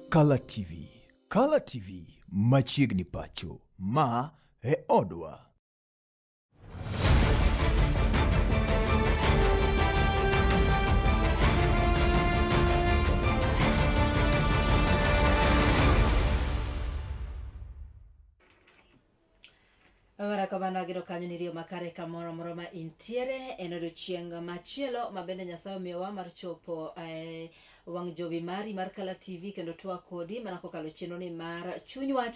Color TV. Color TV machiegni pacho. Ma e odwa. Ora kamano agiro kanyo ni rio makare kamoro moro ma intiere en odiochieng' machielo ma bende Nyasaye omiyowa mar chopo wang' jowi mari mar Color TV kendo twak kodi mana kokalo chenro ni mar Chuny Wach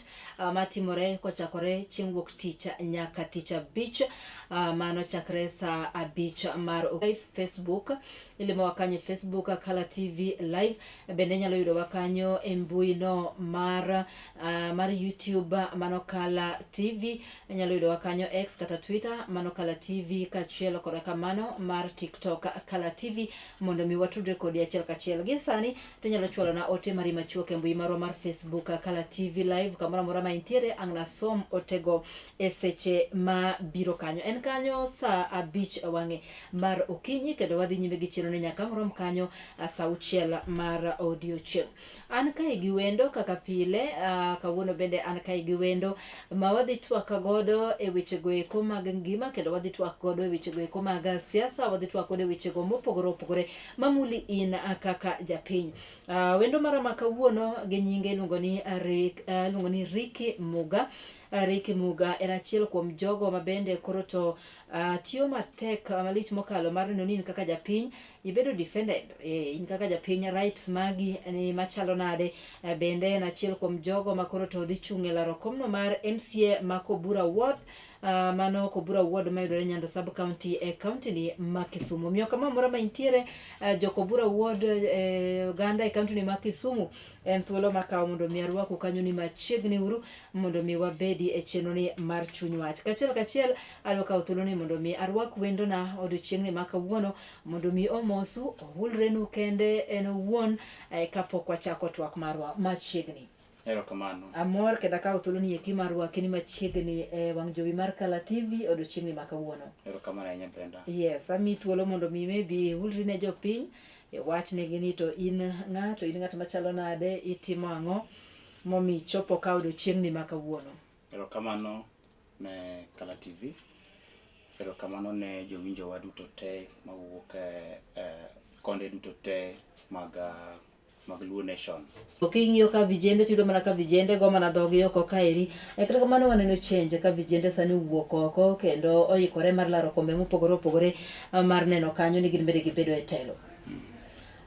matimore kochakore chieng' wuok tich nyaka tich abich mano chakre saa 5 mar Facebook ilimo wakanyo Facebook Color TV live bende nyalo yudo wakanyo e mbui no mar YouTube mano Color TV nyalo yudo wakanyo X kata Twitter mano Color TV kachielo kod kamano mar TikTok Color TV mondo mi watudre kodi achiel kachiel gi sani to nyalo chwalo na ote mari machuok e mbui marwa mar Facebook Color TV live kamoro mora ma intiere ang'na som otego e seche ma biro kanyo en kanyo saa 5 wang'e mar okinyi kendo wadhi nyime gi chenro ni nyaka rom kanyo saa 6 mar odiochieng' an kai gi wendo kaka pile kawuono bende an kai gi wendo ma wadhi twak godo e weche go eko mag ngima kendo wadhi twak godo e weche go eko mag siasa wadhi twak godo e weche go mopogore opogore mamuli in kaka japiny wendo mara ma kawuono gi nyinge luongo ni Ricky Muga. Ricky Muga en achiel kuom jogo ma bende koro to tiyo matek malich mokalo mar neno ni kaka japiny ibedo defended in kaka japiny rights magi ni machalo nade bende en achiel kuom jogo ma koro to dhi chung' e laro komno mar MCA ma Kobura Ward mano Kobura Ward ma yudore Nyando sub county e county ni ma Kisumu miyo kama moro ma intiere jo Kobura Ward Uganda e county ni ma Kisumu en thuolo makawo mondo mi arwaku kanyo ni machiegni uru mondo mi wabedi e chenro ni mar Chuny Wach kachiel alo kawo thuolo ni mondo mi arwak wendo na odiochieng' ni ma kawuono mondo mi omosu ohulrenu kende en wuon kapok wachako twak marwa machiegni. Erokamano. Amor kenda kawo thuolo ni eki marwa kini machiegni wang' jowi mar Color TV odiochieng' ni ma kawuono. Erokamano ahinya Brenda. Yes, ami thuolo mondo mi maybe hulri ne jopiny wach ne gini to in ng'at machalo nade itimo ang'o momi chopo ka odiochieng' ni ma kawuono. Erokamano ne Color TV. Erokamano ne jowinjo wa duto te mawuok konde duto te mag Luo Nation. Oking'iyo ka vijende tiyudo mana ka vijende go mana dhogi oko kaeri kata kamano waneno change ka vijende sani wuok oko kendo oikore mar laro kombe mopogore opogore mar neno kanyo ni gin bende gibedo e telo.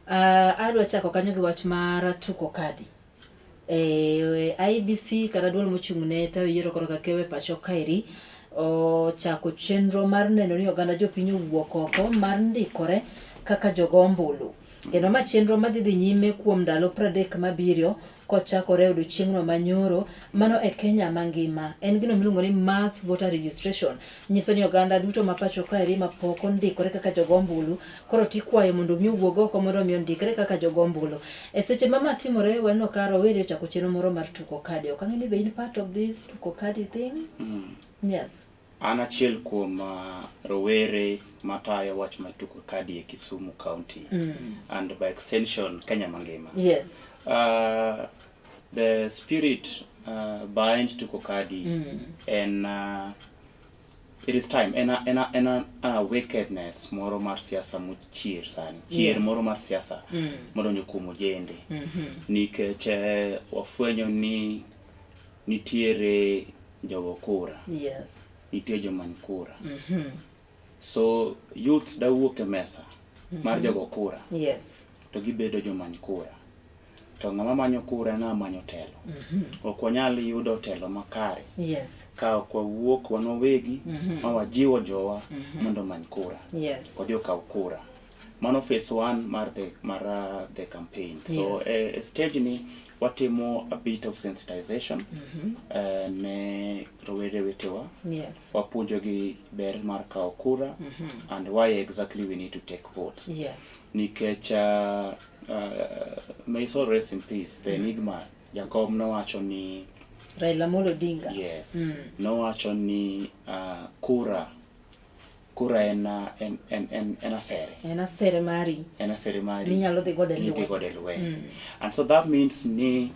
Adwa chako kanyo gi wach mar tuko kadi. IBC kata duol mochung' ne tayo yiero koro ka kewe pacho kaeri chako chenro mar neno ni oganda jopiny wuok oko mar ndikore kaka jogo ombulu. Kendo ma chenro madhi nyime kuom ndalo 30 mabiro kochakore odiochieng'no manyoro mano e Kenya mangima en gino miluongo ni mass voter registration nyiso ni oganda duto ma pacho kaeri ma pok ondikore kaka jogo ombulu koro tikwayo mondo mi owuog oko mondo mi ondikre kaka jogo ombulu e seche ma timore waneno ka rowere ochako chenro moro mar tuko kadi ok ang'e ni be in part of this tuko kadi thing. Yes. An achiel kuom rowere matayo wach mar tuko kadi e Kisumu County and by extension Kenya mangima. Yes. The spirit behind tuko kadi and it is time and a wickedness moro mar siasa mochier sani chier moro mar siasa modonjo kuom ojende nikech wafwenyo ni nitiere jogo kura. Yes. Nitie jomany kura. So youths da wuok e mesa mar jogo kura. Yes. To gibedo jomany kura. To ng'ama manyo kura na manyo telo. Ok wanyal yudo telo makare. Yes. Ka ok wawuok wan wawegi ma wajiwo jowa mondo many kura. Yes. Kodhi okaw kura. Mano phase 1 mar the campaign. So stage ni watimo a bit of sensitization ne rowere wetewa. Yes. Wapuonjo gi ber mar kawo kura and why exactly we need to take votes. Yes. Nikech may so rest in peace the enigma Jacob nowacho ni Raila Amolo Odinga. Yes. Nowacho ni kura kura en asere. En asere mari. En asere mari. Minyalo dhi godo e lweny. Idhi godo e lweny. And so that means ni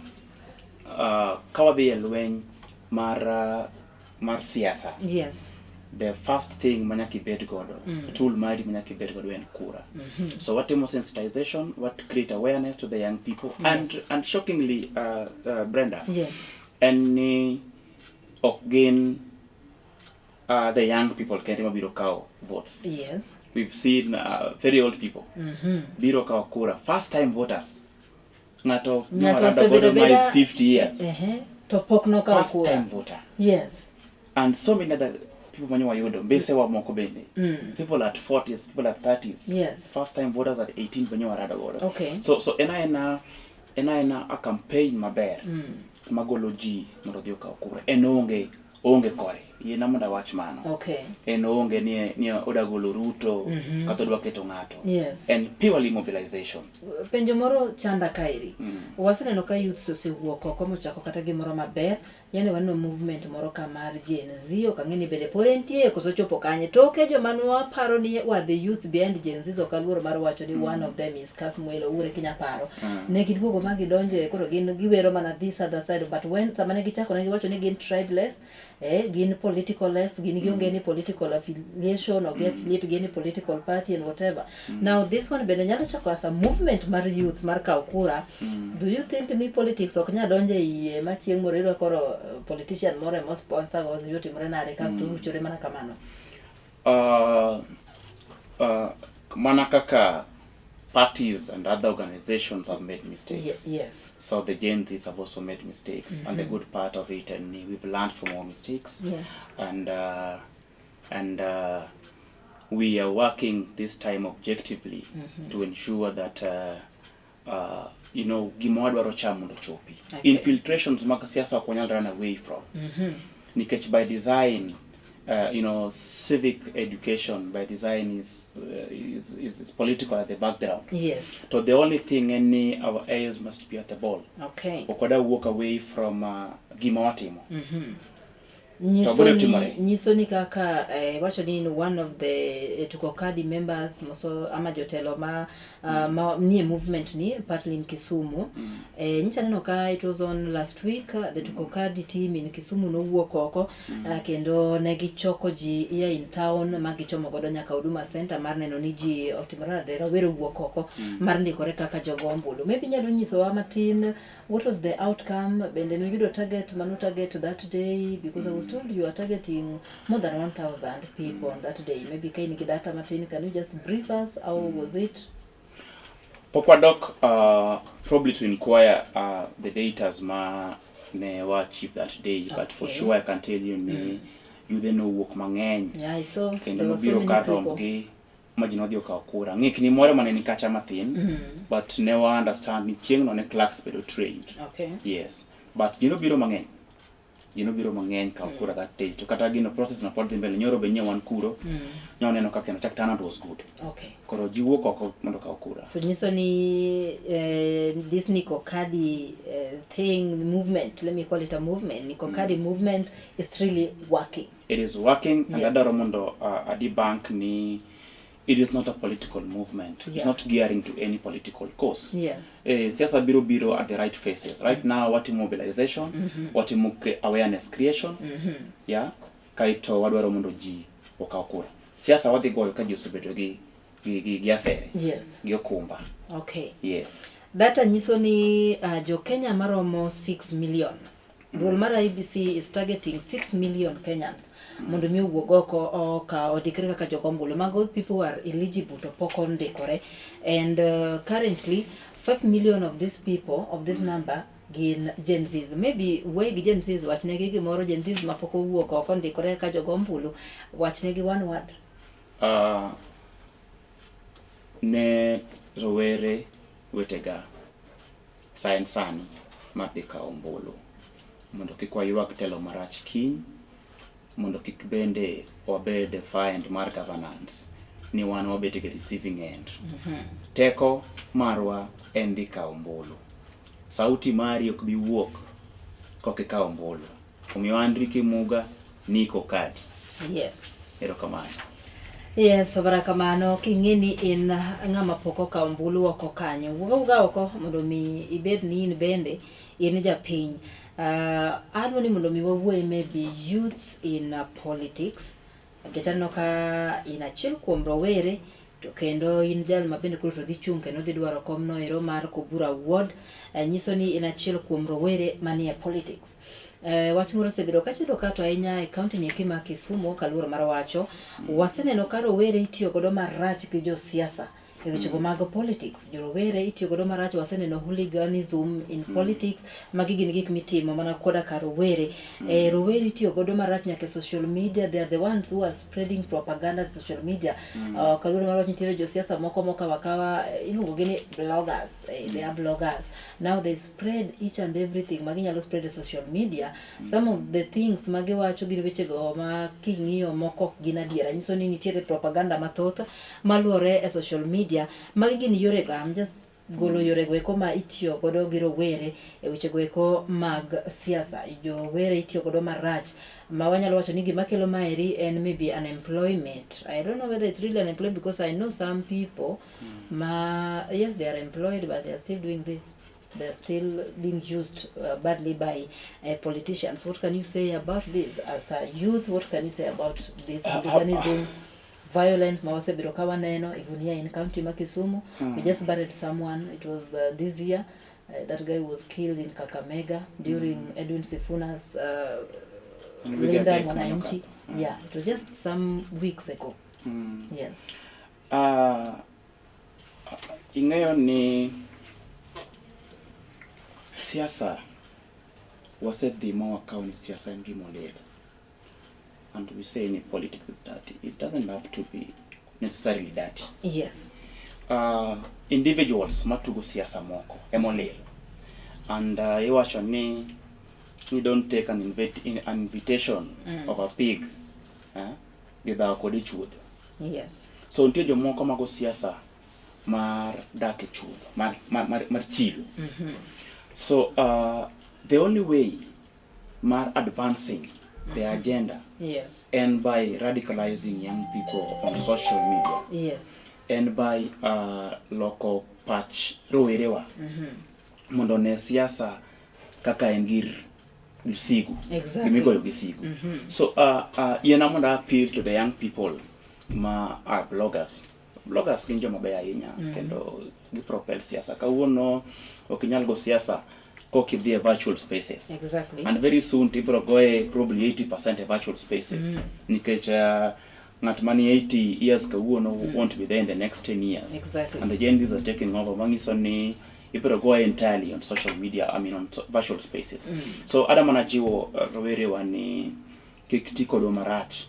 ka wadhi e lweny mar siasa. Yes. The first thing manyaka ibed godo, tool mari manyaka ibed godo en kura. So watimo sensitization, what create awareness to the young people. And shockingly, Brenda, yes, and ni ok gin the young people kende mabiro kao votes. Yes. We've seen very old people biro kao kura, first time voters. Ngato godo is 50 years. To pok no kao first time voter. Yes. And so many other people when you are yodo base wa moko bende. People at 40s, people at 30s. Yes. First time voters at 18 when you are rada godo. Okay. So ena a campaign maber. Magoloji mondo dio kao kura. Onge kore. Yena mondo wach mano. Okay. Onge ni odagolo Ruto kata odwa keto ngato. Yes. And purely mobilization. Penjo moro chanda kairi. Waseneno ka youth osewuok oko mochako kata gimoro maber. Yani wanno movement moro kamar Gen Z okang'eni bende pod entie koso chopo kanye toke joma nwaparo ni wa the youth behind Gen Z okaluoro mar wacho ni one of them is Kasmuel Ure Kinya paro. Ne giduogo ma gidonje koro gin giwero mana this other side, but when samane gichako ne giwacho ni gin tribeless, gin politicalless, gin gionge ni political affiliation or affiliate gin political party and whatever. Now this one bende nyalo chako as a movement mar youth mar kao kura. Do you think ni politics ok nya donje iye ma chieng' morero koro politician more mo sponsor go yuti mrenare kasto uchore mana kamano? Mana kaka parties and other organizations have made mistakes. Yes. So the Gen Zs have also made mistakes, and the good part of it, and we've learned from our mistakes. Yes. And we are working this time objectively to ensure that you know, gimwadwaro chamo ndo chopi. Okay. Infiltrations maka siasa wakonyal run away from. Nikech by design, you know, civic education by design is political at the background. Yes. So the only thing our eyes must be at the ball. Okay. Okoda walk away from gimawatimo. Nyisoni kaka wacho ni one of the tukokadi members moso ama jotelo ma ni movement ni partly in Kisumu. Ncha neno ka it was on last week the tukokadi team in Kisumu no wuok oko kendo ne gichoko ji here in town ma gichomo godo nyaka Huduma Center mar neno ni ji otimora dero wero wuok oko mar ndikore kaka jogombulu. Maybe nyalo nyisowa matin what was the outcome, bende no yudo target manu target that day, because I was told you are targeting more than 1,000 people on that day. Maybe kaini kidata Martin, can you just brief us? How was it? Pokwadok probably to inquire the datas ma ne wa achieve that day, but for sure I can tell you you then know work mangeny. Yeah, I saw there were so many people. Imagine what you call kura. Ni more man ni kacha mathin, but never understand ni chieng no ne clerks bedo trained. Okay. Yes, but biro mangeny. Biro mangeny ka kura that day. To kata gino process na pod mbele nyoro be wan kuro. Nyone no kaka no chak turnout was good. Okay. Koro jiwo ko mondo ka kura. So nyiso ni this Niko Kadi thing movement, let me call it a movement. Niko Kadi movement is really working. It is working, and other mondo adi bank ni it is not a political movement. Yeah. It's not gearing to any political cause. Yes. Siasa biro at the right faces. Right now, what mobilization, what awareness creation, yeah, kaito wadwaro mondo ji okakura. Siasa wadi goyo kaji usubedo gi asere. Yes. Gi okumba. Okay. Yes. Data nyiso ni jo Kenya maromo 6 million. Duol mar IBC is targeting 6 million Kenyans. Mondo mi uwogoko ka odikre kaka jogombulu. Mago people who are eligible to poko ndikore. And currently 5 million of these people, of this number, gin Gen Zs. Maybe wegi Gen Zs wachnegi gimoro Gen Zs mapoko uwoko ndikore kaka jogombulu. Wachnegi one word. Ne rowere wetega sani madhika ombulu. Mondo kik wayuak telo marach kiny, mondo kik bende wabed defiant mar governance, ni wan wabet e receiving end. Teko marwa en dhi kao ombulu. Sauti mari ok bi wuok koke kao ombulu. Omiyo Andri Kimuga Niko Kadi. Yes. Erokamano. Yes, kamano king'eni in ng'ama pok okawo ombulu oko kanyo. Wuga oko mondo mi ibed ni in bende in japiny. Adwa ni mondo mi wawuoye maybe youth in politics. Nikech aneno ka in achiel kuom rowere to kendo in jal ma bende koro dhi chung' kendo dhi dwaro komno ero mar Kobura Ward. Nyiso ni in achiel kuom rowere manie politics. Wach moro osebedo kachido ka to ahinya e kaunti ni ma Kisumu kaluwore mar wacho waseneno ka rowere itiyo godo marach gi josiasa e weche go mag politics. Jorowere itiyo godo marach, waseneno hooliganism in politics. Magi gin gik mitimo mana koda ka rowere. Rowere itiyo godo marach nyaka social media. They are the ones who are spreading propaganda social media. Kaluwore mar wacho nitiere josiasa moko wakawa iluongo gi ni bloggers. They are bloggers. Now they spread each and everything maginyalo spread e social media. Some of the things magiwacho gin weche go ma king'iyo moko gin adiera. Nyiso ni nitiere propaganda mathoth maluore e social media. Magi gin yore go, I'm just golo yore go eko ma itiyo godo gi rowere e weche go eko mag siasa. Jowere itiyo godo marach ma wanyalo wacho ni gima kelo maeri en maybe unemployment. I don't know whether it's really unemployed because I know some people yes, they are employed but they are still doing this. They are still being used badly by politicians. What can you say about this as a youth? What can you say about this hooliganism? Violence, mawasebiro kawaneno, even here in county Kisumu. We just buried someone. It was this year. That guy was killed in Kakamega during Edwin Sifuna's Linda Mwananchi. Yeah, it was just some weeks ago. Yes. Ingayo ni siasa wasedhi mawakaw ni siasa en gimolelo. And we say in politics is dirty. It doesn't have to be necessarily dirty. Yes. Individuals matugo siasa moko emolelo. And iwacho ni you don't take an invitation of a pig gidhaw kod e chuodho. Yes. So nitie jomoko mago siasa mar dak e chuodho, mar chilo. So the only way mar advancing the agenda, yes, and by radicalizing young people on social media, yes, and by local patch rowerewa mondo ne siasa kaka en gir gisigu, gimigoyo gisigu. So yena mondo appeal to the young people ma are bloggers gin joma beyo ahinya kendo gipropel siasa. Kawuono ok inyal go siasa kok idhi e virtual spaces. Exactly. And very soon tibro go probably 80% virtual spaces. Nikech ng'at mani 80 years kawuono won't be there in the next 10 years. Exactly. And the Gen Zs are taking over. Mangiso ni ibro go entirely on social media, I mean on virtual spaces. So adamana jiwo rowerewa ni kik ti kodo marach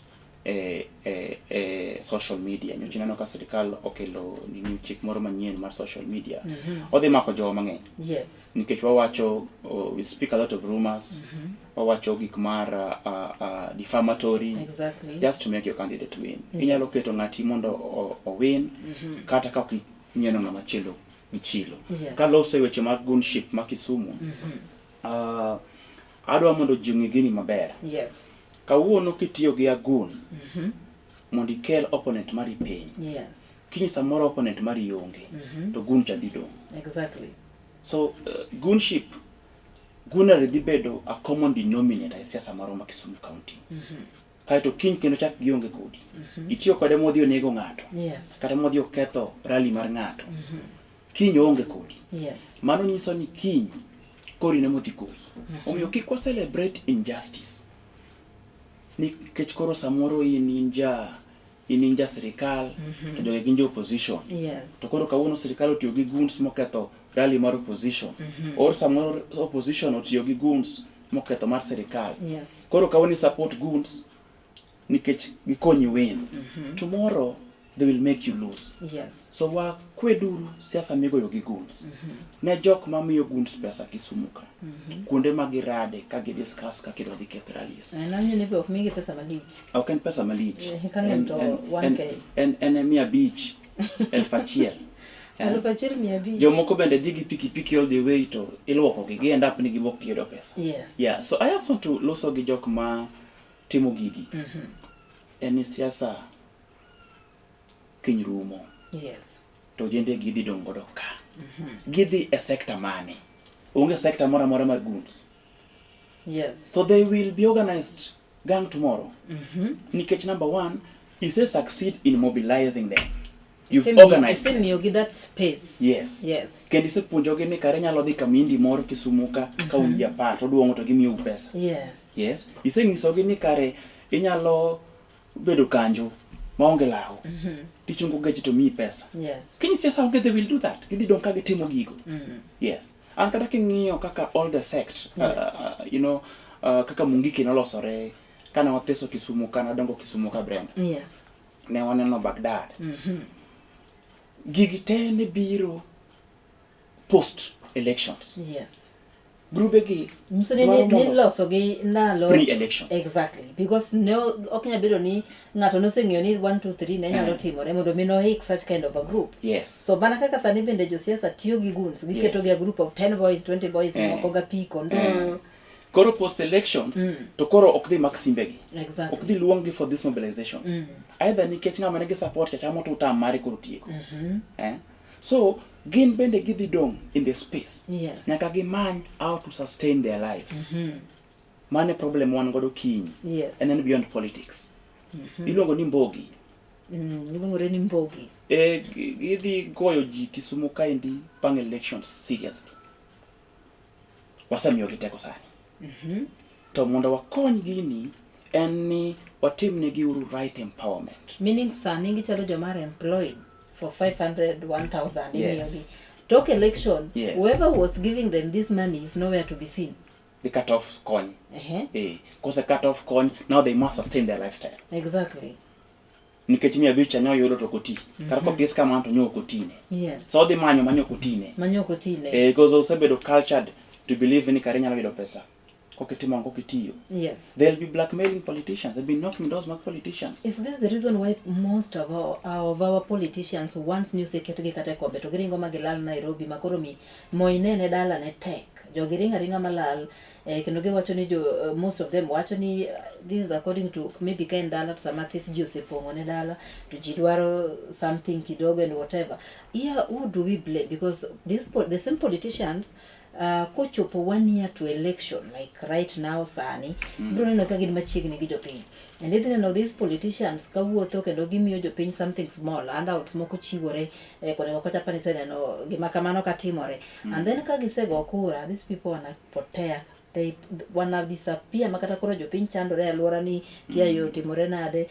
social media. Nyocha neno ka sirikal okelo nini chik moro manyien mar social media. Odhi mako jowa mang'eny. Yes. Nikech wawacho we speak a lot of rumors. Wawacho gik mar defamatory. Exactly. Just to make your candidate win. Inyalo keto ng'ati mondo o win kata ka kinyieno ng'ama chielo michilo. Kaloso weche mag gunship ma Kisumu. Adwa mondo jingi gini maber. Yes. Kawuono kitiyo gi agun mondo ikel opponent mari piny. Yes. Kiny samoro opponent mari onge to gun cha dhi dong'. Exactly. So gunship gunare dhi bedo a common denominator e siasa moro ma Kisumu County. Kaito kiny kendo chak gionge kodi. Itiyo kode modhi onego ng'ato. Yes. Kata modhi oketho rally mar ng'ato. Kiny onge kodi. Yes. Mano nyiso ni kiny kori ne modhi kodi. Omiyo kik wa celebrate injustice. Nikech koro samoro ininja sirikal, to joge gin jo opposition. Yes. To koro kawuono sirikal otiyo gi guns moketho rally mar opposition. Or samoro opposition otiyo gi guns moketho mar sirikal. Yes. Koro kawuono support guns nikech gikonyi win. Tomorrow they will make you lose. Yes. So wakweduru siasa migoyo gi guns. Ne jok mamiyo guns pesa Kisumu ka. Kuonde ma girade ka gi discuss ka kidwa dhi keth rallies. Nanyo ne be ok migi pesa malich. Ok en pesa malich. En mia bich 1,000. 1,500. Jomoko bende dhi gi pikipiki all the way to ilwoko gi end up ni gibok yudo pesa. Yes. Yeah, so I just want to loso gi jok ma timo gigi. En siasa kiny rumo. Yes. To ojende gidhi dong' godo ka. Gidhi e sector mane. Onge sector mora mora mar goons. Yes. So they will be organized gang tomorrow. Nikech number one, is they succeed in mobilizing them. You've organized them. You give that space. Yes. Yes. Kendi se puonjogi ni kare nyalo dhi kamindi moro Kisumu ka un ji apar to duongo to gimiyo pesa. Yes. Yes. Isenyisogi ni kare inyalo bedo kanjo maonge law. Tichungo geche to miyi pesa. Yes. Can you see how they will do that? Gidhi dong ka gitimo gigo. Yes. An kata king'iyo kaka all the sect, you know, kaka Mungiki nolosore kana wapeso Kisumu kana dongo Kisumu ka Brenda. Yes. Ne waneno Baghdad. Gigi te ne biro post elections. Yes. Grube gi So ni loso gi ndalo pre-elections. Exactly. Because no oknya bedo ni ngato no seng'eyo ni 1 2 3 ne nyalo timore mondo mi no hik such kind of a group. Yes. So bana kaka sani bende josiasa tiyo gi goons giketo gi a group of 10 boys 20 boys moko ga piko ndo koro post elections to koro ok dhi mak simbe gi. Exactly. Ok dhi luong gi for these mobilizations. Either nikech ng'ama ne gi support cha chamo to tam mari koro tieko. So gin bende gidhi dong in the space. Yes. Nyaka gimany how to sustain their lives. Mane problem wan godo kiny. Yes. And then beyond politics. Iluongo ni mbogi. Iluongore ni mbogi. Gidhi goyo ji Kisumu kaendi bang' elections seriously. Wasemiyo gi teko sani. To mondo wakony gini en ni watimnegi uru right empowerment. Meaning sani gichalo joma are employed for 500 1000 Yes. Talk election, Yes. whoever was giving them this money is nowhere to be seen. The cut off kony. Because cut off kony, now they must sustain their lifestyle. Exactly. Nikech miya bicha nyo yudo to koti. Kara ko pes kama to nyo kotine. Yes. So the manyo kotine. Manyo kotine. Because osebedo cultured to believe ni kare nyalo yudo pesa. Kokitimo kokitiyo. Yes. They'll be blackmailing politicians. They'll be knocking doors mark politicians. Is this the reason why most of our politicians once news seketgi kata ko beto giringo magilal Nairobi makoro mi moinene dala ne tek. Jo giringa malal kendo giwacho ni jo most of them wacho ni this is according to maybe kind dala to samathis jo sepongo ne dala to jidwaro something kidogo and whatever. Here who do we blame? Because the same politicians kochopo 1 year to election like right now sani bro neno ka gin machiegni gi jopiny and then know these politicians kawuotho kendo gimiyo jopiny something small handouts moko chiwore konego kocha pani seneno gima kamano katimore and then ka gisego kura these people wanapotea they wanna disappear makata koro jopiny chandore alwora ni kia yo timore nade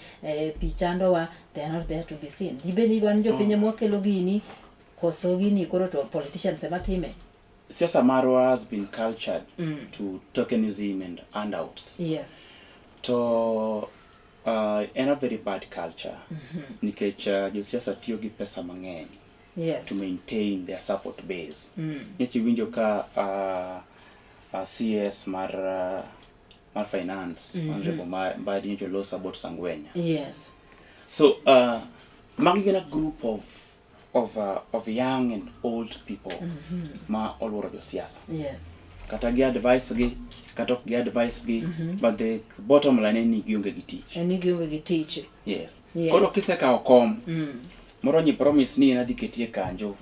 pichandowa they are not there to be seen dibeni wan jopiny mwakelo gini koso gini koro to politicians ema time. Siasa marwa has been cultured to tokenism and handouts. Yes. To in a very bad culture. Nikech josiasa tiyo gi pesa mang'eny. Yes. To maintain their support base. Nyechi winjo ka CS mar finance, Honorable Mbadi nyecho losa about Sangwenya. Yes. So magi gin a group of young and old people ma oluoro josiasa. Yes. Kata gi advice gi, kata ok gi advice gi, but the bottom line ni gionge gi tich. And gionge gi tich. Yes. Yes. Koro kisekawo kom, moro nyi promise ni adhi ketie kanjo.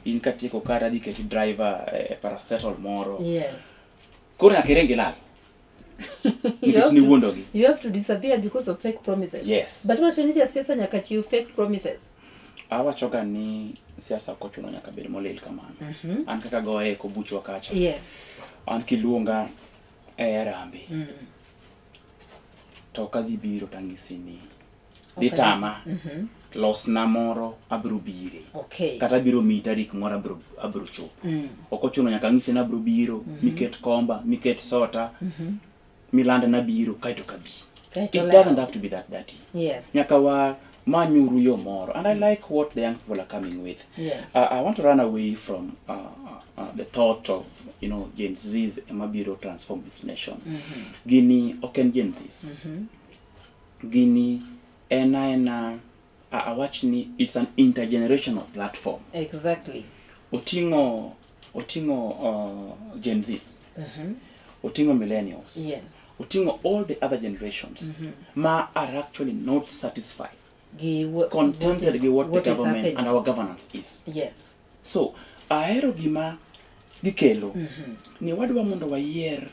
In katieko kata adhi keti driver parastatal moro. Yes. Koro nyaka irenge lal. You have to disappear because of fake promises. Yes. But what you need siasa nyaka chiw fake promises. Awachoga ni siasa kochuno nyaka bed molil kamano. An kaka goye ko buchwa kacha. Yes. An kiluonga rambi. To kadhi biro tangisi ni. Ditama. Losna moro abro bire. Okay. Kata biro mi tarik moro abro chopo. Okochuno nyaka ngisi na abro biro, miket komba, miket sota. Milanda na biro kaito kabi. It doesn't have to be that dirty. Yes. Nyaka wa manyuru yo moro, and I like what the young people are coming with. Yes. I want to run away from the thought of Gen Z's emabiro transform this nation. Gini oken Gen Z's. Gini ena Wach ni it's an intergenerational platform. Exactly. Otingo Gen Z's. Otingo millennials. Yes. Otingo all the other generations ma are actually not satisfied contented with what the is government happening. and our governance is. Yes. So, ahero gima gikelo ni wadwa mondo wayier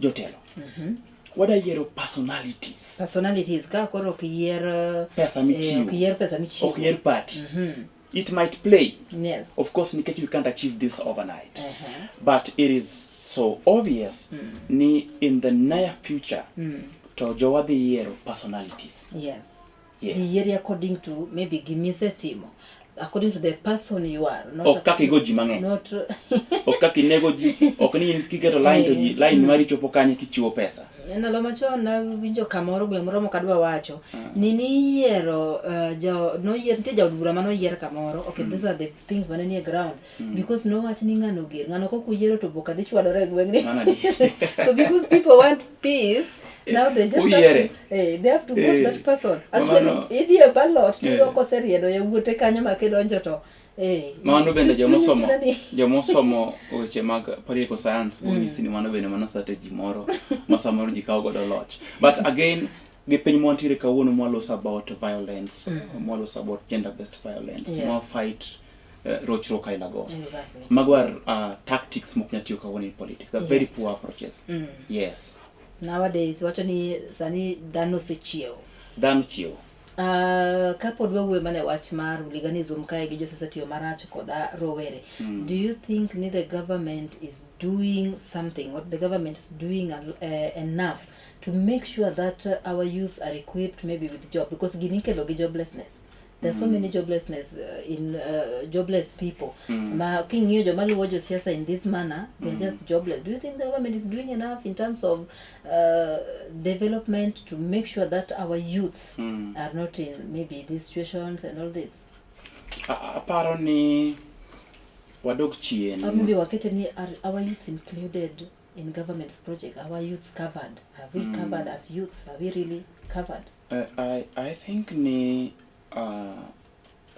jotelo. Wada yiero personalities. Personalities ka koro ok yier Pesa michiwo. ok yier pesa michiwo. Ok yier party. It might play. Yes. Of course, Nikech, we can't achieve this overnight. But it is so obvious ni in the near future to jowa dhi yiero personalities. Yes. Yes. Yieri according to maybe gimise timo. According to the person you are. Ok kaka igo ji mang'eny. Not Ok kaka inego ji. Ok ni kiketo line to ji. Line mari chopo kanye kichiwo pesa. Ndalo machon na winjo kamoro gweng' moro mokadwa wacho ni niyiero nitie jaod bura mano yier kamoro. Okay, these are the things mane nie ground because no wach ni ng'ano ger. Ng'ano koko yiero to boka dhi chwadore gweng' ni. So because people want peace, now they just they have to vote that person. Actually, if you ballot to go koseriedo ya wuote kanyo makedonjo to mano bende jomosomo weche mag political science onyisi ni mano bende mana strategy moro ma samoro ji kawo godo loch. But again, gi piny mwantiere kawuono mwalos about violence, mwalos about gender based violence, mwa fight rochruok aila go. Exactly. Magwar tactics mok nyatiyo kawuono in politics. They're very poor approaches. Yes. Nowadays wacho ni sani dhano sechiewo. Dhano chiewo. Kapod wawuoyo mane wach mar hooliganism kae gi josiasa tiyo marach koda rowere. Do you think ni the government is doing something, or the government is doing enough to make sure that our youth are equipped maybe with job? Because ginikelo gi joblessness. There's so many joblessness in jobless people. Ma king'iyo joma luwo josiasa in this manner, they're just jobless. Do you think the government is doing enough in terms of development to make sure that our youths are not in maybe these situations and all this? Aparo ni wadok chien. Or maybe wakete ni are our youths included in government's project? Are our youths covered? Are we covered as youths? Are we really covered? I think ni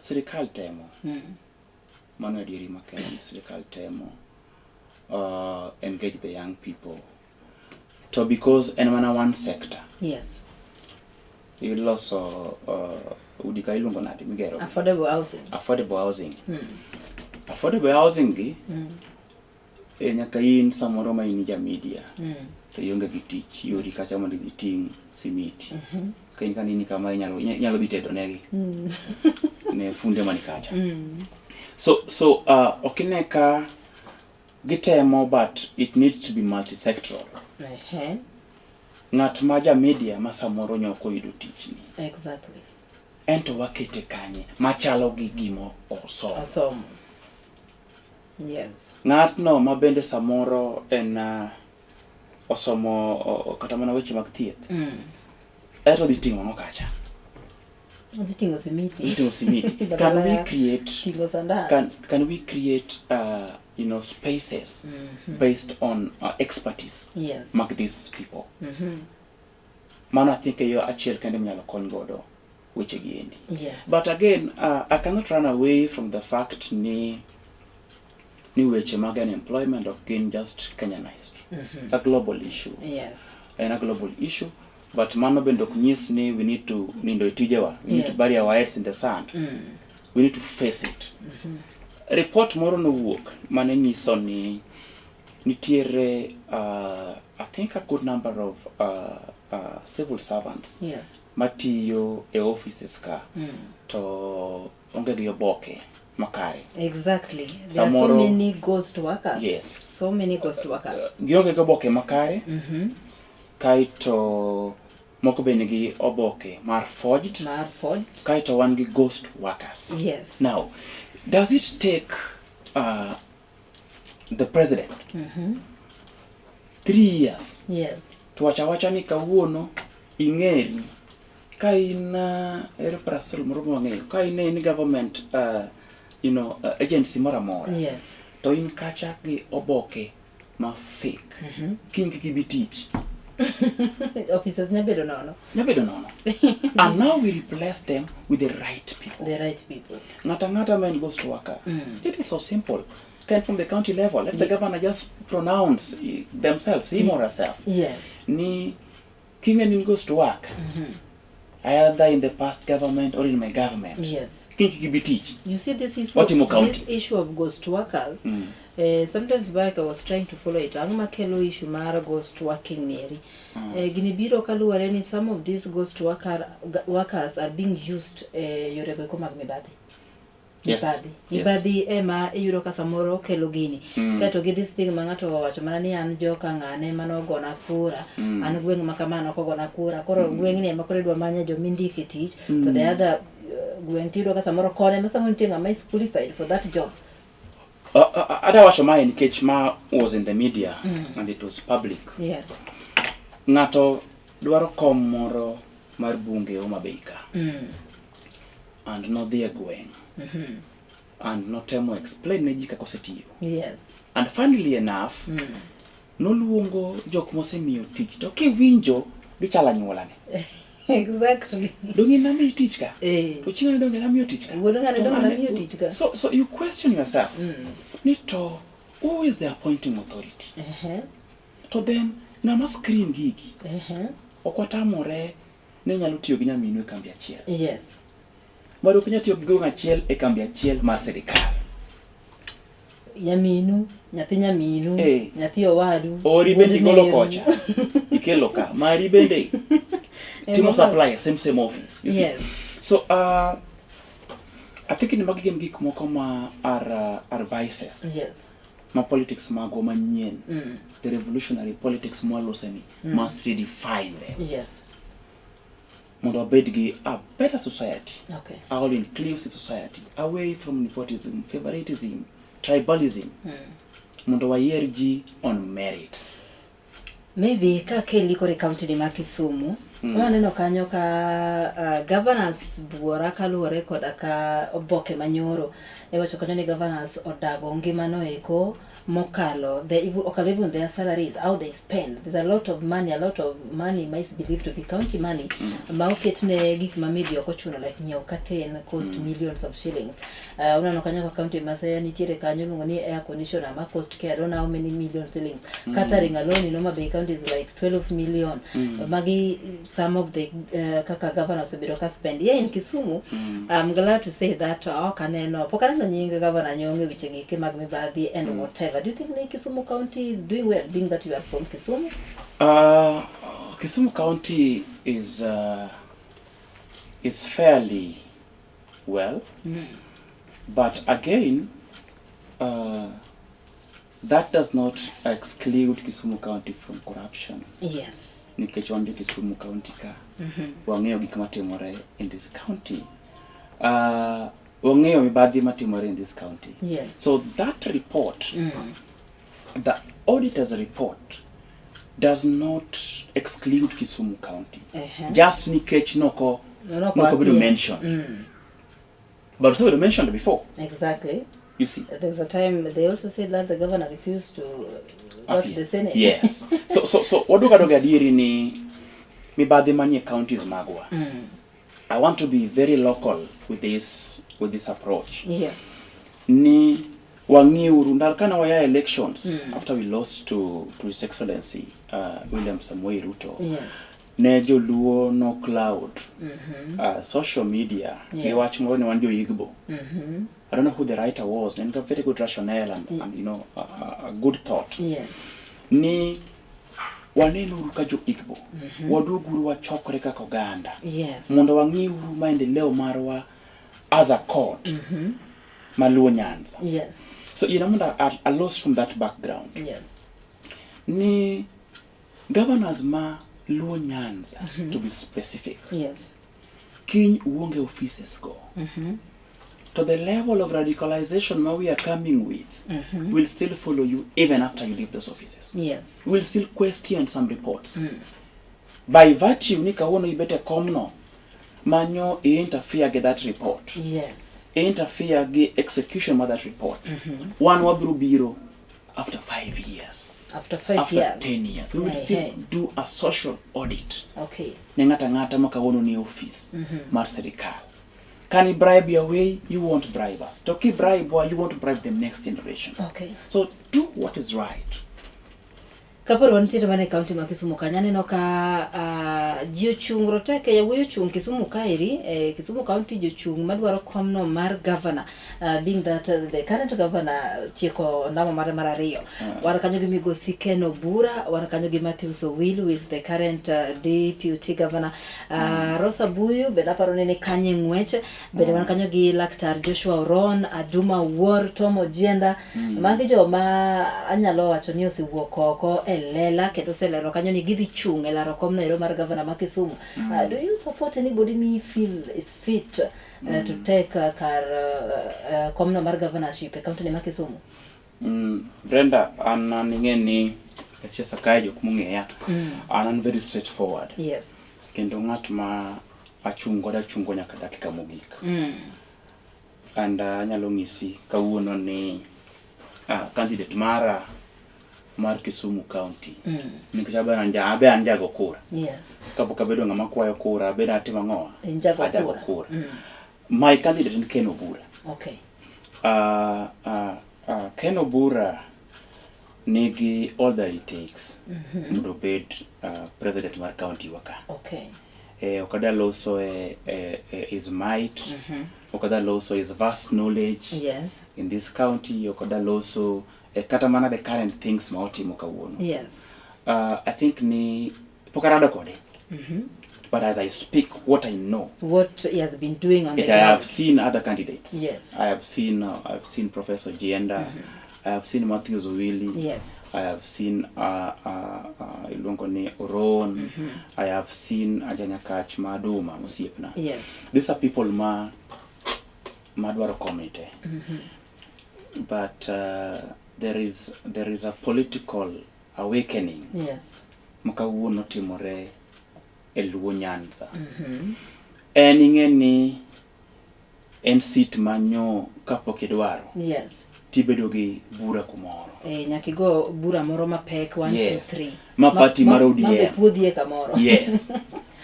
serikal temo. Mano adieri makende, serikal temo engage the young people. So because en mana one sector. Yes. Iloso udika ilungo nadi migero. Affordable housing. Affordable housing. Affordable housing gi nyaka in samoro ma in ja media. To ionge gi tich, yori kacha mondo giting simiti. Kain kanini kama nyalo bitedo negi. Ne funde mani kacha. So okineka gitemo, but it needs to be multi-sectoral. Ng'at ma ja media ma samoro nyoko yudo tich ni. Exactly. Ento wakete kanye machalo gi gimo osomo. Yes. Ng'at no ma bende samoro en osomo kata mana weche mag thieth. Eto di tingo no kacha. Di tingo simiti. Can we create tingo sanda? Can we create spaces based on expertise? Yes. Mark these people. Mana think yo achiel kende mnyalo kony godo weche giendi. Yes. But again, I cannot run away from the fact ni weche mag unemployment of gain just Kenyanized. It's a global issue. Yes. And a global issue. But mano bendo kunyis ni we need to nindo itijewa. We need to bury our heads in the sand. We need to face it. Report moro no wuok mane nyiso ni nitiere I think a good number of civil servants. Yes. Matiyo e offices ka to onge gi oboke makare. Exactly. There are so many ghost workers. Yes. So many ghost workers. Gionge gi oboke makare. Kaito moko bende gi oboke mar forged. Kaito wan gi ghost workers. Yes. Now, does it take the president 3 years? Yes. To wacha ni kawuono ing'eri ka in aeroprasol moro mang'eyo ka in government agency moro amora. Yes. To in kacha gi oboke ma fake. King gibi tich. Officers nyabedo nono. And now we replace them with the right people. Ngata man goes to work. It is so simple. Can from the county level, let the governor just pronounce themselves, him or herself. Yes. Ni king and goes to work. either in the past government or in my government. Yes. Kiki You see this Watimo County. this issue of ghost workers. Sometimes back I was trying to follow it. Angma kelo issue mara ghost working neri. Ginibiro kaluware ni some of these ghost workers are being used yorego komag mibadhi. Yes. Ibadhi ema iyudo ka samoro kelo gini. Kato gi this thing mangato wacho mana ni an joka ngane mano gona kura. An gweng makamano ko gona kura. Koro gweng ni ema kore dwa manya jo mindiki tich to the other gweng tido ka samoro kone ma samoro tinga ma is qualified for that job. Ada wacho ma in case ma was in the media and it was public. Yes. Ngato dwaro kom moro mar bunge o mabeika. And no the gweng. And no temo explain ne ji kako setiyo. Yes. And funnily enough, no luongo jok mosemiyo tich to kiwinjo gichala nyuolane. Exactly. Dongi nami tich ka. To chinga dongi nami tich ka. Nami tich ka. So you question yourself. Nito, who is the appointing authority? To then ngama screen gigi. Okwatamore ne nyalo tiyo gi nyaminu e kambi achiel. Yes. Mado kunya tiyo gi gweng achiel e kambi achiel mar sirikal. Nyaminu, nyathi owadu. Ori bende golo kocha. Ikelo ka. Mari bende. Timo supply same office. You see? Yes. So I think in magi gik moko ma are vices. Yes. Ma politics mago manyien. The revolutionary politics mo loseni must redefine them. Yes. Mondo bedgi a better society. Okay. A all inclusive society, away from nepotism, favoritism, tribalism. Mondo wayerji on merits. Maybe ka keli kore county ni Kisumu. Waneno kanyo ka governors buora kaluwore koda ka oboke manyoro. Ewacho kanyo ni governors odago ngimano eko mokalo. Even their salaries, how they spend. There's a lot of money might be believed to be county money. Maoketne gik ma maybe okochuno like nyiew curtain cost millions of shillings. Unano kanyo ka county masaya nitiere kanyo lungo ni air conditioner ma cost care I don't know how many million shillings. Catering alone in Noma Bay County is like 12 million. Magi some of the kaka governors obidoka spend. Yeah, in Kisumu, I'm glad to say that kaneno pokaneno nyinga governor nyonge wichengike magmibadhi and whatever. Do you think Kisumu County is doing well, being that you are from Kisumu? Kisumu County is fairly well, but again, that does not exclude Kisumu County from corruption. Yes. Nikech wanjo Kisumu County ka wang'eyo gik matimore in this county. Wang'eyo mibadhi matimore in this county. Yes. So that report, the auditor's report, does not exclude Kisumu County. Just nikech noko bido mention. But also we mentioned before. Exactly. You see. There's a time they also said that the governor refused to go to the Senate. Yes. So waduga diri ni mibadhi manie counties magwa. I want to be very local with this approach. Yes. Ni wangiuru ndalkana waya elections after we lost to His Excellency William Samoei Ruto. Yes. Nejo luo no cloud. Social media. Yes. They watch more than one Igbo. I don't know who the writer was. And got very good rationale and you know a good thought. Yes. Ni waneno rukajo Igbo. Waduguru wa chokore kaka oganda. Yes. Mondo wangiuru maendeleo marwa as a court. Maluo Nyanza. Yes. So you know I lost from that background. Yes. Ni governors ma Luo Nyanza to be specific. Yes. Kiny uonge offices go. To the level of radicalization ma we are coming with will still follow you even after you leave those offices. Yes. Will still question some reports. By virtue ni kawono ibete komno manyo interfere with that report. Yes. Interfere with execution of that report. One wabru biro after 5 years. After 5 after years. 10 years. We will still do a social audit. Okay. Ngata makawono ni office. Mar serikal. Can you bribe your way? You won't bribe us. To keep bribe, you want to bribe the next generations. Okay. So do what is right. Kaporo wantiere mane kaunti ma Kisumu kanyo aneno ka ji ochung' roteke yawuoyi ochung' Kisumu kaeri Kisumu kaunti jochung' madwaro komno mar governor being that the current governor tieko ndamo mare mar ariyo. Wan kanyo gi migosi Ken Obura, wan kanyo gi Matthews Owil who is the current deputy governor. Rosa Buyu bende aparo ni kanye ng'wech, bende wan kanyo gi Laktar Joshua Oron, Aduma War, Tom Ojienda, magi joma anyalo wacho ni osewuok oko lela kendo selero kanyo ni gidhi chung' e laro kom no mar governor ma Kisumu. Do you support anybody me feel is fit to take kar komno mar governorship e county ma Kisumu? Brenda, an ing'eni siasa kae jok mong'eya, an very straightforward. Yes. Kendo ng'at ma achungo nyaka dakika mogik. And anyalo ng'isi kawuono ni candidate mar Kisumu County. Nikech abe anjago kura. Yes. Kapok abedo ng'ama kwayo kura, abedo atimo ang'owa. Injago kura. My candidate is Ken Obura. Okay. Ken Obura nigi all that it takes mondo obed president mar county waka. Okay. Okada loso his might, okada loso his vast knowledge. Yes. In this county, okada loso kata mana the current things ma otimo kawuono. Yes. I think ni pokarada kode. But as I speak, what I know, what he has been doing on the ground. I have seen other candidates. Yes. I have seen Professor Jienda. I have seen Matthews Owil. Yes. I have seen Ilongoni Oron. I have seen Ajanyakach Maduma Musiepna. Yes. These are people madwaro community. But there is a political awakening. Yes. Makawuono timore Luo Nyanza. Ing'eni en sit manyo kapok idwaro. Yes. Tibedo gi bura kumoro. Nyaki go bura moro mapek 1 2 3. Ma party mar ODM. Ma puodhie kamoro. Yes.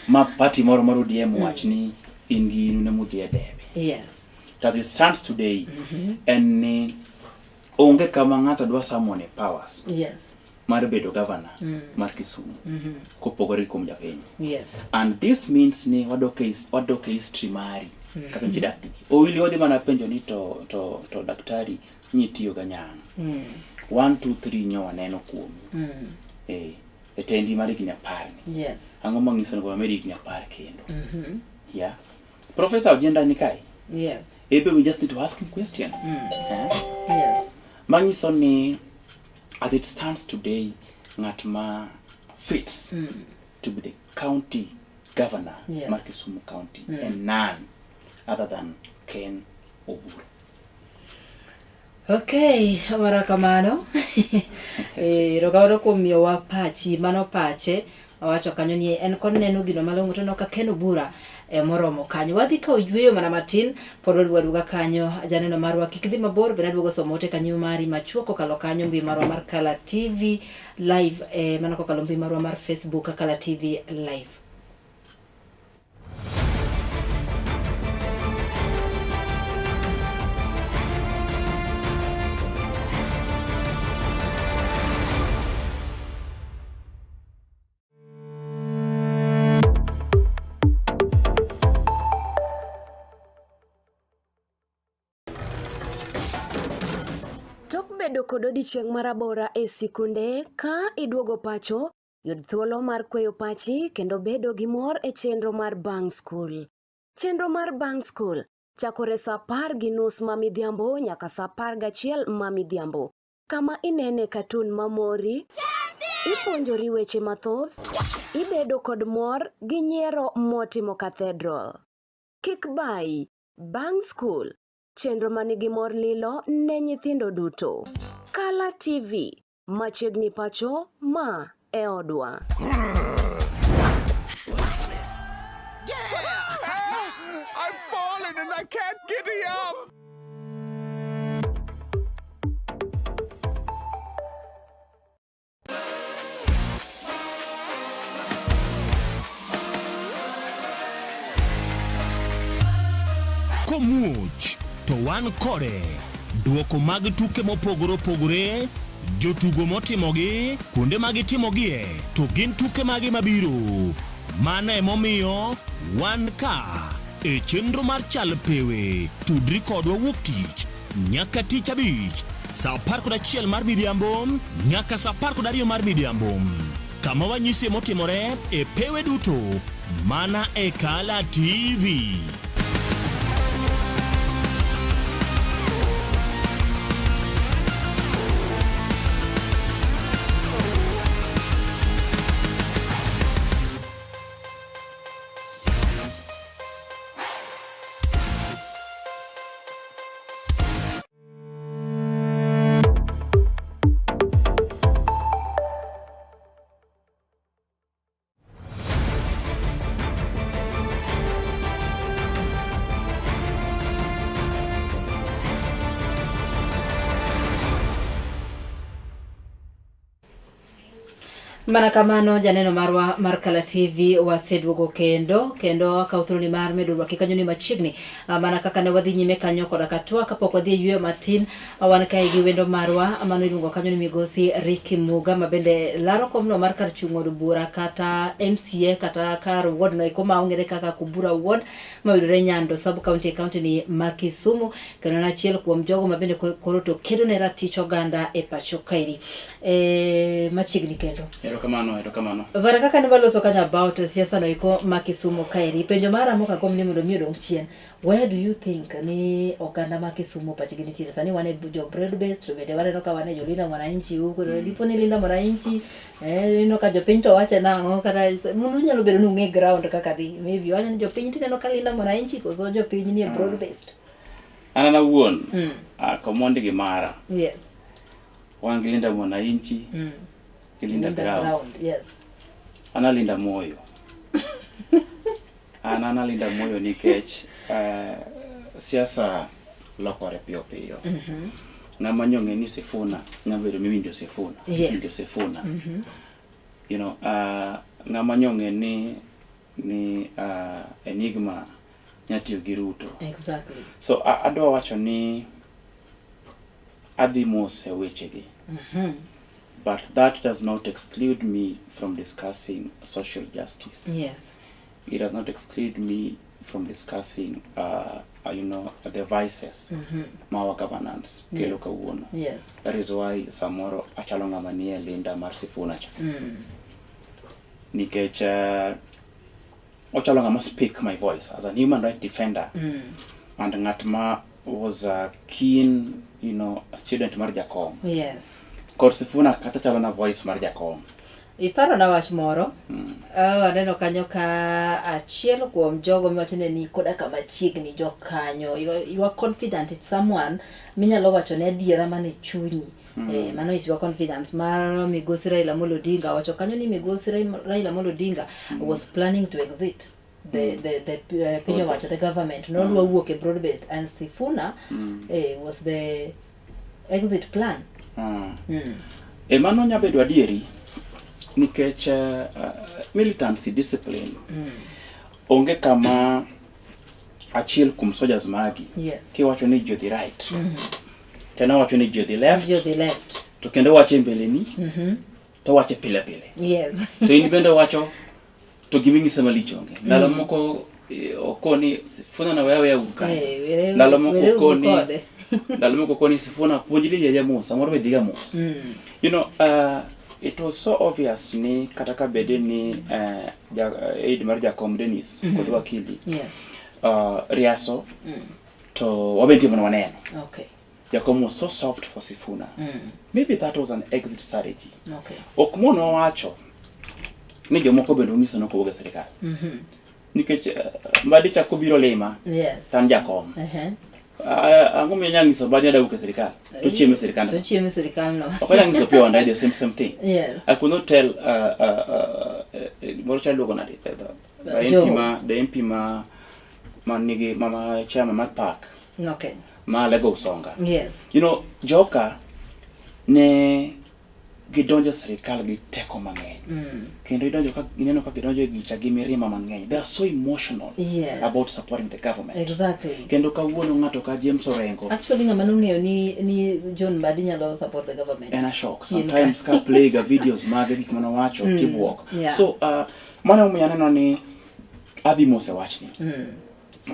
Ma party moro mar ODM wach ni in gi inu ne mudhi e debe. Yes. As it stands today, en onge kama ng'ato dwa summon powers. Yes. Mar bedo governor mar Kisumu. Kopogore kuom japiny. Yes. And this means ni wadoke history mari. Kaka njidak. Owili odhi mana penjo ni to daktari nyitiyo ganyang. 1 2 3 nyo waneno kuom. Etendi mari gini apar ni. Yes. Ang'o mangiso ni kwa meri gini apar kendo. Yeah. Professor Ojienda ni kai? Yes. Maybe we just need to ask him questions. Yes. Mangiso ni as it stands today, ng'at ma fits to be the county governor mar Kisumu County and none other than Ken Obura. Okay, amara kamano. Rogawado kuom miyowa pachi, mano pache, wacho kanyo ni en kod neno gino malong'o to ka Ken Obura moromo kanyo. Wadhi ka oyweyo mana matin, pod waduoga kanyo, janeno marwa kik dhi mabor, bende aduogo somo ote kanyo mari machuok kokalo kanyo mbi marwa mar Kala TV live, mana kokalo mbi marwa mar Facebook Kala TV live. Bedo kod odiochieng' marabora e sikunde ka iduogo pacho, yud thuolo mar kweyo pachi kendo bedo gi mor e chenro mar Bang School. Chenro mar Bang School chakore sa 10:30 mamidhiambo nyaka sa 11 mamidhiambo. Kama inene katun mamori, ipuonjori weche mathoth, ibedo kod mor gi nyiero motimo Cathedral. Kik bai, Bang School. Chenro manigi mor lilo ne nyithindo duto. Kala TV, machiegni pacho ma e odwa. I've fallen and I can't get up. Komuch to wan kode duoko mag tuke mopogore opogore jotugo motimogi, kuonde ma gitimogie, to gin tuke magi mabiro. Mano emomiyo wan ka e chenro mar chal pewe. Tudri kodwa wuok tich nyaka tich abich saa 11 mar midhiambo nyaka saa 12 mar midhiambo. Kama wanyisi motimore e pewe duto mana e Kala TV. Mana kamano janeno marwa mar Kala TV waseduogo kendo akauthroni mar medo rwaki kanyo ni machiegni mana kaka ne wadhi nyime kanyo koda katwa kapok wadhi yweyo matin wan kae gi wendo marwa mano iluongo kanyo ni migosi Ricky Muga mabende laro komno mar kar chung' od bura kata MCA kata kar ward no ikoma ongere kaka Kubura ward mayudore Nyando sub county ni ma Kisumu kendo achiel kuom jogo mabende koro to kedo ne ratich oganda e pacho kairi machiegni kendo Erokamano. Vara kaka ne waloso kanya about siasa no iko ma Kisumu kairi penjo mara moka kom ni mondo mi odong chien. Where do you think ni oganda ma Kisumu pachigi nitie sani wane jo broad based to bende waneno ka wane jolinda mwananchi huko ndipo ni linda mwananchi ino ka jopiny to wache nango kata mundu nyalo bedo ni ng'e ground kaka di maybe wanya ni jopiny tineno ka linda mwananchi koso jopiny ni broad based. Anana wuon komondi gi mara. Yes. Wan gi linda mwananchi. Linda ground. Yes. Analinda moyo. Analinda moyo nikech siasa lokore piyo. Ng'ama nyong'e ni Sifuna, ng'abedo mimi ndio Sifuna. Yes. Ndio Sifuna. You know, ng'ama nyong'e ni Enigma nyatiyo gi Ruto. Exactly. So adwa wacho ni adhi mose wechegi. But that does not exclude me from discussing social justice. Yes. It does not exclude me from discussing, the vices, mawa governance, kelo kawuono. Yes. That is why samoro achalo ng'ama nie linda mar Sifuna cha. Nikech ochalo ng'ama speak my voice as an human right defender. And ng'at ma was a keen, student mar Jakom. Yes. Kor Sifuna kata chalo na voice mar Jakom. Iparo na wach moro. Aneno kanyo ka achiel kuom jogo miwachone ni koda kama chiegni jo kanyo. You are confident it's someone minyalo wacho ne adiera mane chunyi. Mano is your confidence. Mar migosi Raila Amolo Odinga wacho kanyo ni migosi Raila Amolo Odinga was planning to exit the pinyo wacho the government. No dwa wuok e broad based and Sifuna was the exit plan. Mano nyabedo adieri nikech militancy discipline onge kama achiel kum soldiers magi. Yes. Kiwacho ni jodhi right. Tena wacho ni jodhi left. Jodhi left. To kendo wache mbeleni. To wache pile. Yes. To in bende wacho to giming'ise malich onge. Ndalo moko okoni Sifuna na wewe uka. Ndalo moko okoni Ndalo moko okoni Sifuna puonjili yeye Musa moro be diga Musa. It was so obvious ni kataka bede ni aid mar Jakom Dennis kod wakili. Yes. Riaso to wabenti mwana waneno. Okay. Jakom was so soft for Sifuna. Maybe that was an exit strategy. Okay. Okmono wacho ni jomoko bende ong'iso no kowoga sirikal. Nikech mbadi chako biro lima. Yes. San Jakom. Ango menyangiso badi ada uke sirikal. To chieme sirikal no. Okay, yangiso pia wanda the same thing. Yes. I could not tell Morocha Logonadi the MP ma manigi mama chama mat park. Okay. Ma lego songa. Yes. Joka ne gidonjo sirikal gi teko mang'eny. Kendo ineno ka gidonjo gicha gi mirima mang'eny. They are so emotional about supporting the government. Exactly. Kendo kawuono ng'ato ka James Orengo. Actually ng'ama nong'eyo ni John Mbadi nyalo support the government. And a shock. Sometimes ka play ga videos mage gik mano wacho teamwork. So mano omiyo aneno ni adhi mose wachni.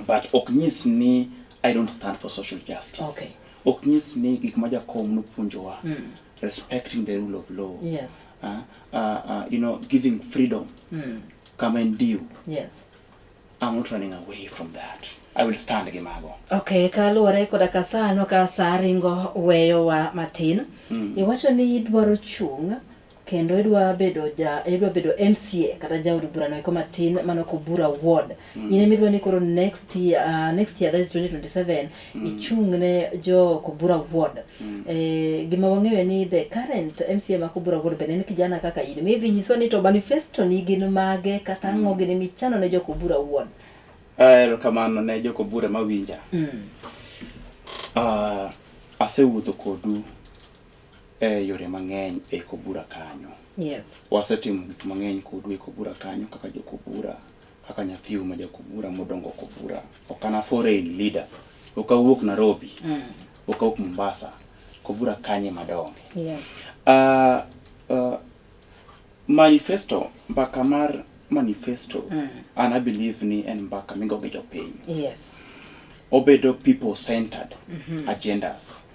But ok nyis ni I don't stand for social justice. Okay. Ok nyis ni gik ma jakom nopuonjowa. Respecting the rule of law. Yes. You know, giving freedom. Come and due. Yes. I'm not running away from that. I will stand gi mago. Okay, kaluwore koda ka sano ka saringo weyo wa matin. Iwacho ni idwaro chung kendo idwa bedo MCA kata jaod burano iko matin manoko bura ward. Ine midwa ni koro next year that is 2027 ichungne jo kubura ward. Gima wangewe ni the current MCA makubura ward bene ni kijana kaka ine. Maybe nyiswa ni to manifesto ni gin mage kata ngo gin michano ne jo kubura ward. Kamano ne joko bura mawinja. Asewuotho kodu yore mang'eny e kobura kanyo. Yes. Wasetimo gik mang'eny kodu e kobura kanyo kaka jokobura, kaka nyathiu ma jokobura modongo kobura. Okana foreign leader. Okawuok Nairobi. Okawuok Mombasa. Kobura kanye madonge. Yes. Manifesto, mbaka mar manifesto, and I believe ni en mbaka mingo ge jopiny. Yes. Obedo people-centered agendas.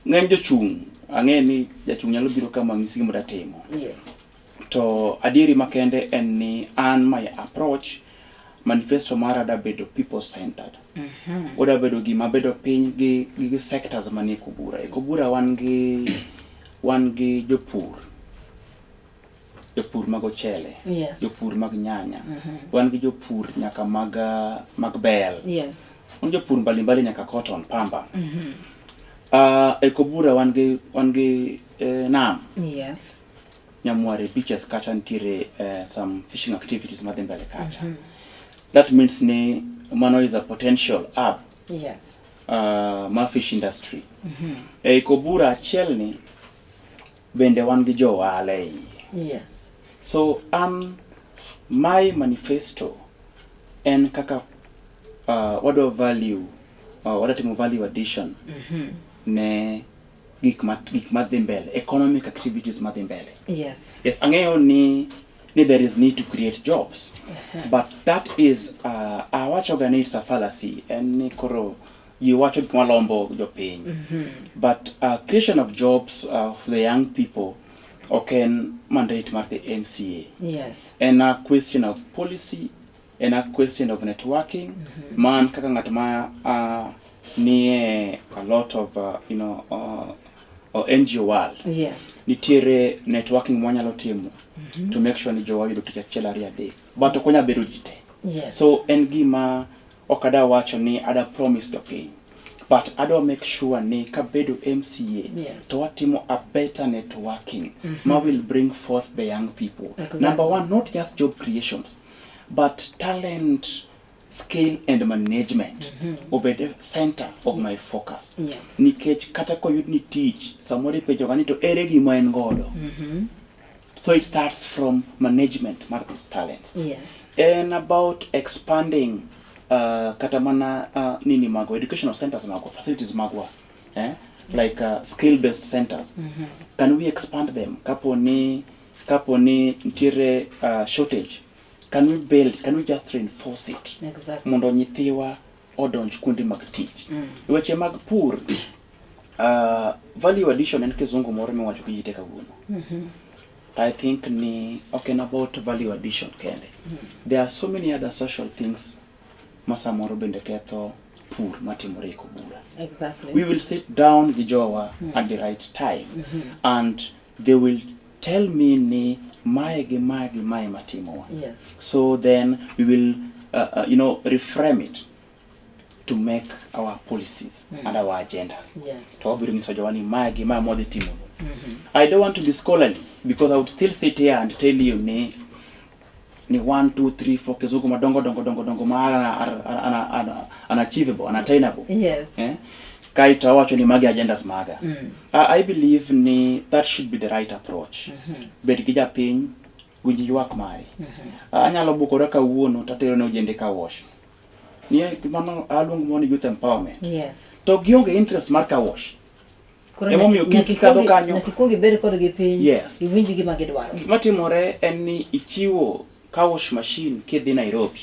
Ng'eny jochung' ang'e ni jachung' nyalo biro kama ng'isi gima datimo. Yes. To adieri makende en ni an my approach manifesto mara da bedo people-centered. Oda bedo gima bedo piny gi sectors manie kubura. E kubura wan gi jopur mag ochele, jopur mag nyanya, wan gi jopur nyaka mag bel, wan jopur mbalimbali nyaka cotton, pamba. E kobura wan gi nam, Nyamware beaches kacha nitiere some fishing activities madhi mbele kacha. That means ni mano is a potential hub ma fish industry. E kobura achiel ni bende wan gi jo ohala. So my manifesto en kaka wado value wadatimo value addition ne gik madhi mbele, economic activities madhi mbele. Yes, ang'eyo ni there is need to create jobs, but that is awachoga ni it's a fallacy en ni koro yiwacho gik malombo jopiny. But creation of jobs for the young people can mandate mar the MCA. Yes. And a question of policy, and a question of networking. Man kaka ngat ma ni a lot of NGO world. Yes. Nitiere networking mwanyalo timo to make sure ni jowa yudo tich achiel ariyo adek. But okonya bedo jite. Yes. So en gima okada wacho ni ada promise jopiny. But I don't make sure ni kabedo MCA to watimo a better networking ma will bring forth the young people. Exactly. Number one, not just job creations, but talent, skill and management obed center of my focus. Yes. Nikech kata koyud ni teach somebody pejo gani to ere gima en godo. So it starts from management, market talents. Yes. And about expanding kata mana nini magwa, educational centers magwa, facilities magwa, like skill based centers. Can we expand them? Kapo ni nitire shortage, can we just reinforce it? Exactly. Mondo nyithiwa odonj kundi mag tich. Weche mag pur, value addition en kizungu moro miwacho kijite kawuono. I think ni about value addition kende. There are so many other social things masamoro bende ketho pur matimore kobura. Exactly. We will sit down gi jowa at the right time and they will tell me ni mae matimo. Yes. So then we will reframe it to make our policies and our agendas. Yes. To bring sojawani mae modhi timo. I don't want to be scholarly because I would still sit here and tell you ni 1, 2, 3, 4 kizugu madongo mara unachievable, unattainable. Yes. kaito wacho ni magi agendas maga. I believe ni that should be the right approach. Bed gi japiny winji ywak mare. Anyalo bukore kawuono tatero ne ojende ka wash. Ni mano aluongo mo ni youth empowerment. Yes. To gionge interest mar ka wash. Emomiyo kikadho kanyo. Nakikongi bed kod gi piny. Yes. Iwinji gima gidwaro. Gima timore en ni ichiwo car wash machine kidhi Nairobi.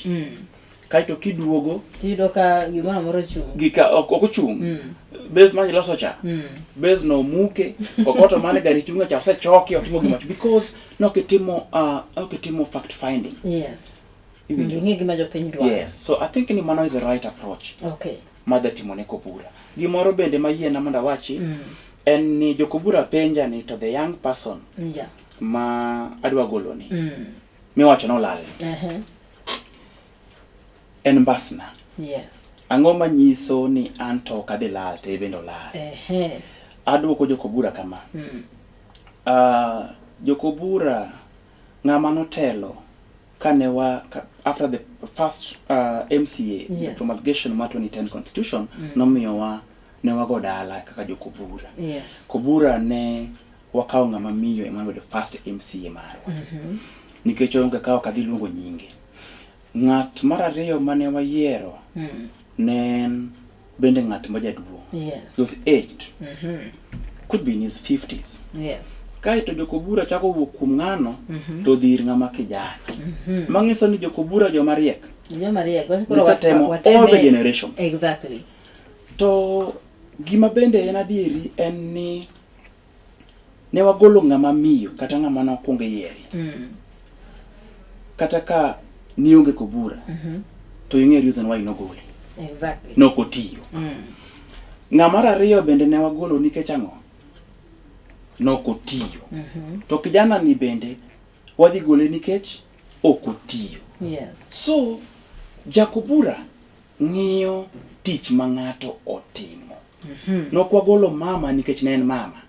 Kaito kiduogo tiyudo ka gimoro moro chung. Gika ok Bez mani loso cha. Bez no muke. Kokoto mane gari chunga cha osechoki otimo gima because okitimo fact finding. Yes. Ngi gima jopiny dwaro. Yes. So I think ni mano is the right approach. Okay. Madha timone Kobura. Gimoro bende mayiena mondo awachi en ni jokobura penja ni to the young person. Yeah. Ma adwa golo ni. Miwacho no lal. En mbasna. Yes. Ang'o manyiso ni anto kadhi lal te bendo lal. Adwoko jokobura kama. Jokobura ng'ama notelo kanewa after the first MCA, the promulgation of 2010 constitution, nomiyowa ne wago dala kaka jokobura. Yes. Kobura ne wakao ng'ama miyo ema the first MCA marwa. Nikech onge kao kadhi luongo nyinge. Ng'at mar ariyo mane wayiero ne bende ng'at majaduong'. Yes. He was aged. Could be in his 50s. Yes. Kaito jokobura chako wuok kuom ng'ano to dhir ng'ama kijana. Mangiso ni jokobura joma riek. Joma riek. All the generations. Exactly. To gima bende en adieri en ni ne wagolo ng'ama miyo kata ng'ama nokwongo yieri. Kata ka nionge kobura. To ing'e reason why nogole. Exactly. Nokotiyo. Ng'ama ariyo bende ne wagolo nikech ang'o? Nokotiyo. To kijana ni bende wadhi gole nikech okotiyo. Yes. So jakobura ng'iyo tich ma ng'ato otimo. Nokwagolo mama nikech ne en mama.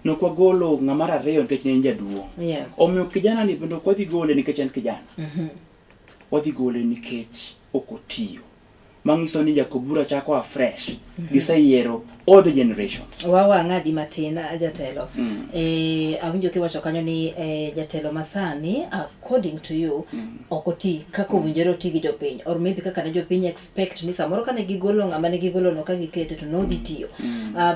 Nokwagolo ng'ama ariyo nikech ne en jaduong'. Yes. Omiyo kijana ni bende wadhi gole nikech en kijana. Wadhi gole nikech okotiyo. Mangiso ni jakobura chako afresh. Giseyiero all the generations. Wawa ng'adi matina jatelo. Awinjo kiwacho kanyo ni jatelo masani according to you okoti kako winjore oti gi jopiny or maybe kaka ne jopiny expect ni samoro kane gigolo ng'ama ne gigolo no ka gikete to no ditiyo.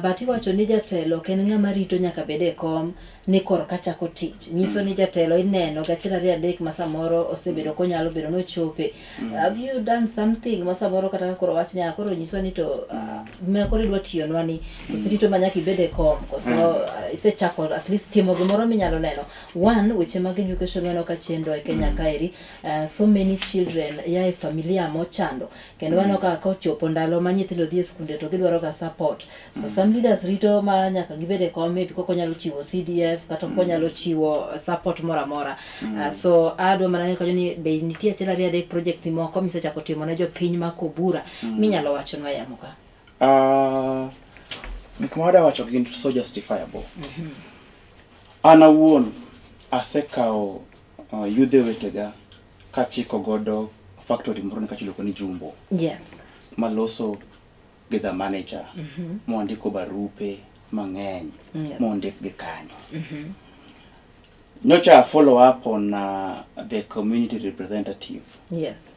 But iwacho ni jatelo ken ng'ama rito nyaka bede kom ni kor ka chako tich. Nyiso ni jatelo ineno gachiel ariyo adek ma samoro osebedo konyalo bedo no chope. Have you done something ma samoro kata koro wach ni akoro nyiso ni to me koro dwa tiyo nwani usirito manyaki bede kom koso isechako at least timo gimoro minyalo neno. One, weche mag education neno ka chendo e Kenya kaeri, so many children ya familia mochando kendo wano ka ochopo ndalo ma nyithindo dhi e skunde to gidwaro ga support. So some leaders rito ma nyaka gibede kom maybe koko nyalo chiwo CDF kata koko nyalo chiwo support mora mora. So adwa manani kanyo ni be nitie achiel ariyo adek projects moko misechako timo ne jopiny ma Kobura minyalo wacho nwa yamuka. Gikmawada wacho gin so justifiable. Ana wuon asekao yudhe wetega kachiko godo factory moro ni kachiloko ni Jumbo. Yes. Maloso gi the manager. Mondiko barupe mang'eny. Mondik gi kanyo. Nyocha follow up on the community representative. Yes.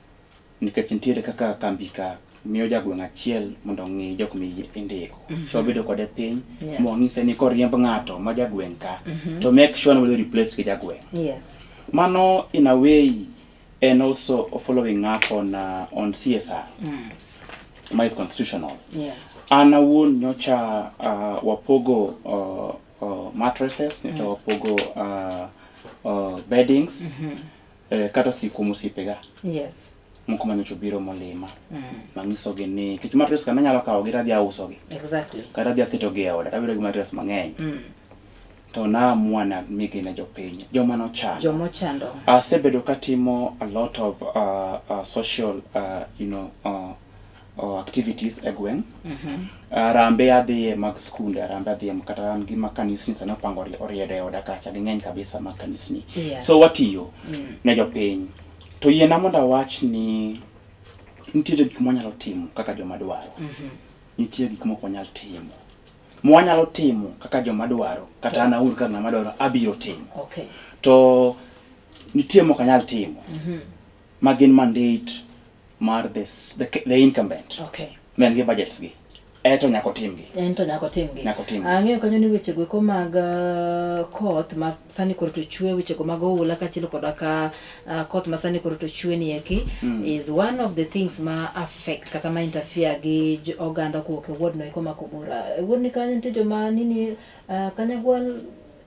Nikech nitiere kaka kambika miyo jagweng' achiel mondo ng'i jok mindiko. To bedo kode piny mong'ise ni koriemb ng'ato ma jagweng' ka to make sure no replace gi jagweng'. Yes. Mano in a way and also following up on CSR. Ma is constitutional. Yes. Ana wuon nyocha wapogo mattresses, wapogo beddings, kata siku musipega. Yes. Moko manyocho biro molima. Mangiso gi ni kich mattress kana nyalo kawo gi radhi auso gi. Exactly. Kata radhi aketo gi oda, tabiro gi mattress mang'eny. To na mwana migi na jopiny, joma no chando. Jomo chando. Asebedo katimo a lot of social activities e gweng'. Rambe adhi mag skunde, rambe adhi kata an gi makanisni sana pango oriede oda kacha ng'eny kabisa makanisni. So watiyo ne jopiny. To yiena mondo wach ni nitiere gik monyalo timo kaka joma dwaro. nitie gik moko wanyal timo. Mwanyalo timo kaka joma dwaro, kata an awuon kaka ng'ama dwaro abiro timo. Okay. To nitie moko anyal timo. Magin mandate mar the incumbent. Okay. Men gi budgets gi. Eto nyako timgi. Ang'eyo kanyo ni weche go eko mag koth ma sani koro to chwe, weche go mag oula kachilo koda ka koth ma sani koro to chwe ni eki is one of the things ma affect kata ma interfere gi oganda kuok e ward no eko ma Kobura. Ward ni kanyo nitie joma nini Kanyagwal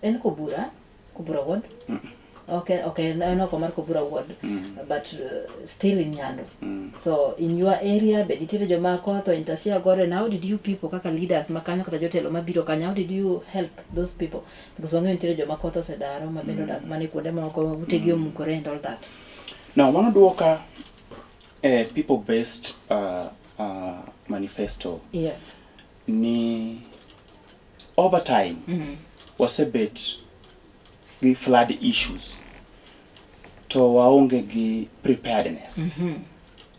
en Kobura ward. Okay, no komar Kobura ward, but still in Nyando. So in your area, but it is joma koth to interfere God, and how did you people kaka leaders makanyo kata jotelo mabiro kanyo, how did you help those people? Because wange nitie joma koth osedaro mabendo dak mane kuonde moko utegi omukore and all that. Now, one duoka people based manifesto. Yes. Ni over time was a bit gi flood issues to waonge gi preparedness.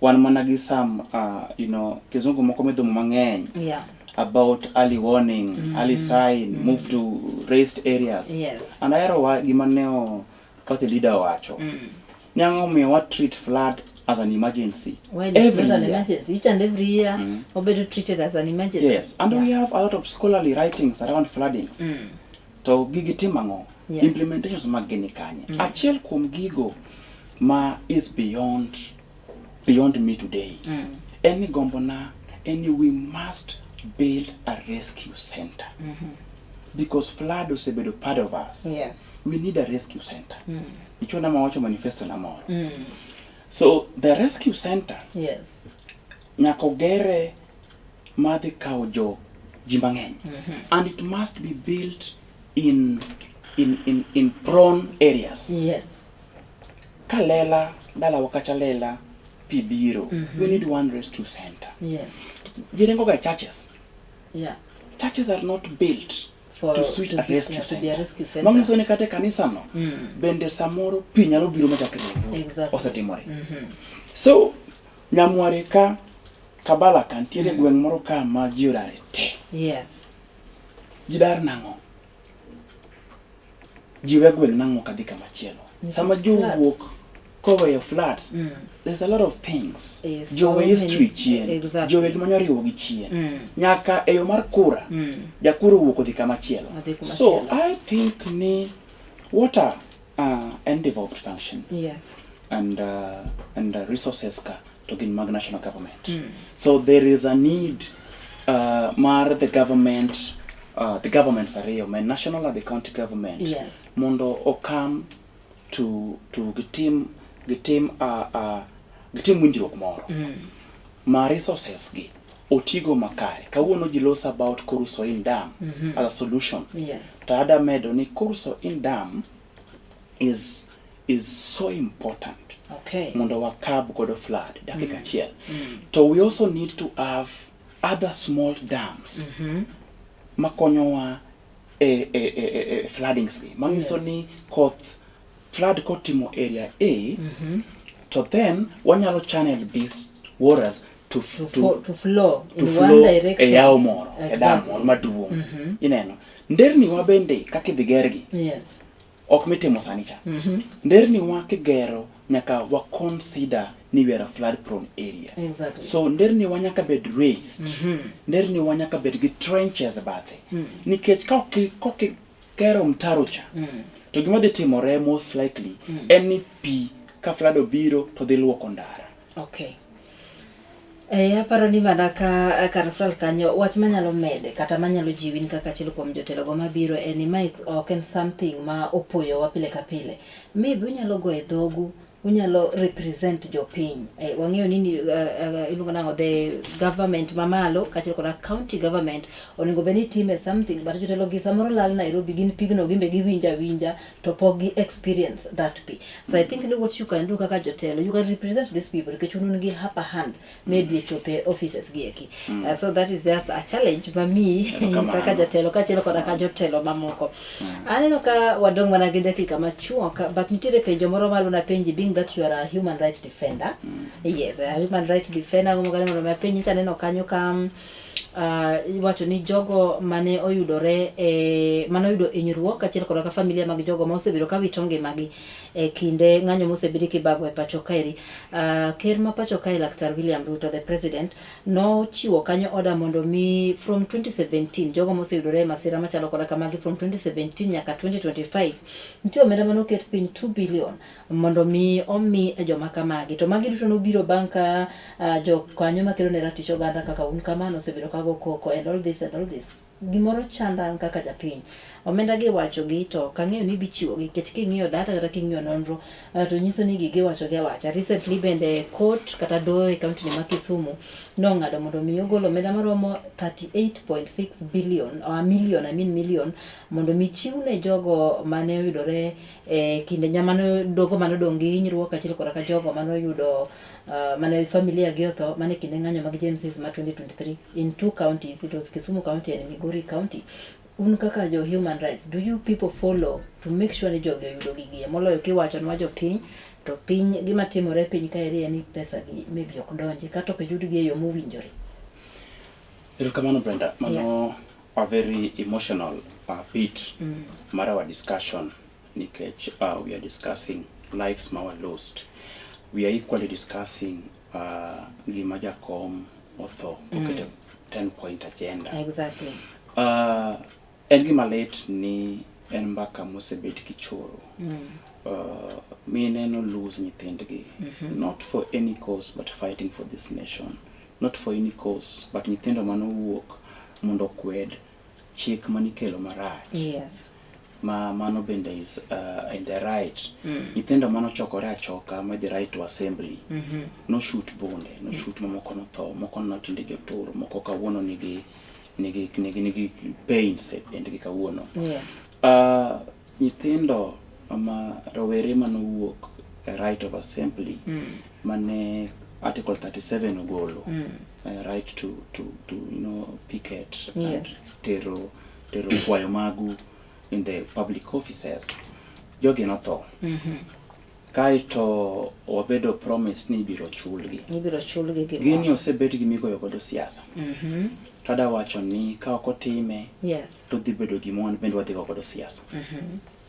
Wan mana gi some kizungu moko medhomo mang'eny about early warning, early sign, move to raised areas. Yes. And ahero gima ne party leader wacho. Nyang'o miyo wa treat flood as an emergency. Well, it's not an emergency. Each and every year, we're treated as an emergency. Yes, and we have a lot of scholarly writings around floodings. To gigi timango. Yes. Implementations mageni kanye. Achiel kuom gigo ma is beyond me today. Any gombona, we must build a rescue center. Because flood osebedo part of us. Yes. We need a rescue center. Icho na mawacho manifesto na moro. So the rescue center. Yes. Nyako gere madhi kao ji mang'eny. And it must be built in prone areas. Yes. Kalela, dala wakacha lela, pibiro. We need one rescue center. Yes. Jirengo ga churches. Yeah. Churches are not built to suit a rescue center. Mangiso ni kate kanisa no. Bende samoro pi nyalo biro machakre. Exactly. Osetimore. So nyamware ka kabala kan tiere gweng moro ka ma ji orare te. Yes. Jidar nango. Jiwe gweng nango kadhi kama chielo. Sama jowuok koweyo floods, there's a lot of things. Jowe street chien. Jowe gimanyo riwo gi chien. Nyaka eyo mar kura. Jakuro wuok odhi kama chielo. So I think ni water and devolved function. Yes. And resources ka to gin mag national government. So there is a need mar the governments are real, national and the county government. Yes. Mondo okam to gitim winjruok moro. Ma resources gi otigo makare. Kawuono ji los about Korusoin Dam as a solution. Yes. Tada medo ni Korusoin Dam is so important. Okay. Mondo wakab godo flood dakika achiel. So we also need to have other small dams. Makonyowa floodings gi. Mangiso ni flood kotimo area A, to then wanyalo channel these waters to flow in one direction. E yao moro, e dam moro maduong'. Ineno. Nderni wa bende kaka idhi gergi. Yes. Ok mitimo sani cha. Nderni wa kigero nyaka wa consider ni we are a flood prone area. Exactly. So nderni wa nyaka bed raised. Nderni wa nyaka bed gi trenches bathe. Nikech ka kero mtaro cha. To gima dhi timore most likely any pi ka flood obiro to dhi luoko ndara. Okay. Aparo ni mana ka karafral kanyo wach manyalo mede kata manyalo jiwin kaka achiel kuom jotelo go mabiro en ma ok en something ma opoyo wa pile ka pile. Maybe unyalo go e dhogu, unyalo represent jopiny. Wang'eyo nini iluongo nango the government mamalo kaachiel koda county government onego beni time something, but jotelo gi samoro lal Nairobi gin pigno gimbe giwinja to pok gi experience that pi. So I think what you can do kaka jotelo, you can represent these people nikech unun gi upper hand maybe chope offices gi eki. So that is just a challenge for me kaka jotelo kaachiel koda ka jotelo mamoko. Aneno ka wadong' mana gi dakika machuok, but nitiere penjo moro malo na penji being that you are a human rights defender. Yes, a human rights defender. Como que no me penyi chane no kanyo kam iwacho ni jogo mane oyudore mane oyudo hinyruok achiel kod familia mag jogo ma osebedo ka wito ngimagi kinde ng'anyo mosebedo kibago e pacho kaeri. Ker ma pacho kae Laktar William Ruto, the president, nochiwo kanyo order mondo mi from 2017 jogo moseyudore e masira machalo koda kamagi from 2017 nyaka 2025 nitie omenda manoket piny 2 billion mondo mi omi joma kamagi, to magi duto nobiro bang' ka jo kanyo makelo ne ratich oganda kaka un kamano osebedo kago koko and all this gimoro chanda kaka japiny. Omenda gi wacho gi to kang'eyo ni bichiwo gi ket king'iyo data kata king'iyo nonro to nyiso ni gigi wacho gi awacha. Recently bende court kata doho e kaunti ma Kisumu nong'ado mondo mi ogol omenda maromo 38.6 million mondo mi chiw ne jogo mane oyudore kinde nyamano dogo manodong' gi hinyruok achiel kod ka jogo mane oyudo mane familia gi otho mane kinde ng'anyo mag Genesis ma 2023 in 2 counties. It was Kisumu County and Migori County. Un kaka jo human rights, do you people follow to make sure ni jogo yudo gigi moloyo kiwacho nwa jo piny to piny gima timore piny kaeri ni pesa gi maybe ok donji kata ok yud gi e yo mowinjore? Kamano Brenda, mano a very emotional bit mar our discussion nikech we are discussing lives ma were lost. We are equally discussing gima jakom otho okete 10-point agenda. Exactly. En gima lit ni en mbaka mosebet kichoro. Mine no lose nyithindgi, not for any cause but fighting for this nation. Not for any cause but nyithindo manowuok mondo kwed chik manikelo marach. Yes. Mano bende is in the right. Nyithindo manochokore achoka ma the right to assembly. No shoot bonde, no shoot mamoko no tho, moko no tinde jotur, moko kawuono nigi pains and gi kawuono. Yes. Nyithindo ma rowere manowuok right of assembly mane Article 37 ogolo right to picket and tero kwayo magu in the public offices. Jogi notho. Kaito wabedo promise ni ibiro chulgi. Gini osebet gi migoyo godo siasa. Tada wacho ni ka ok otime to dhi bedo gimon bende wadhi godo siasa.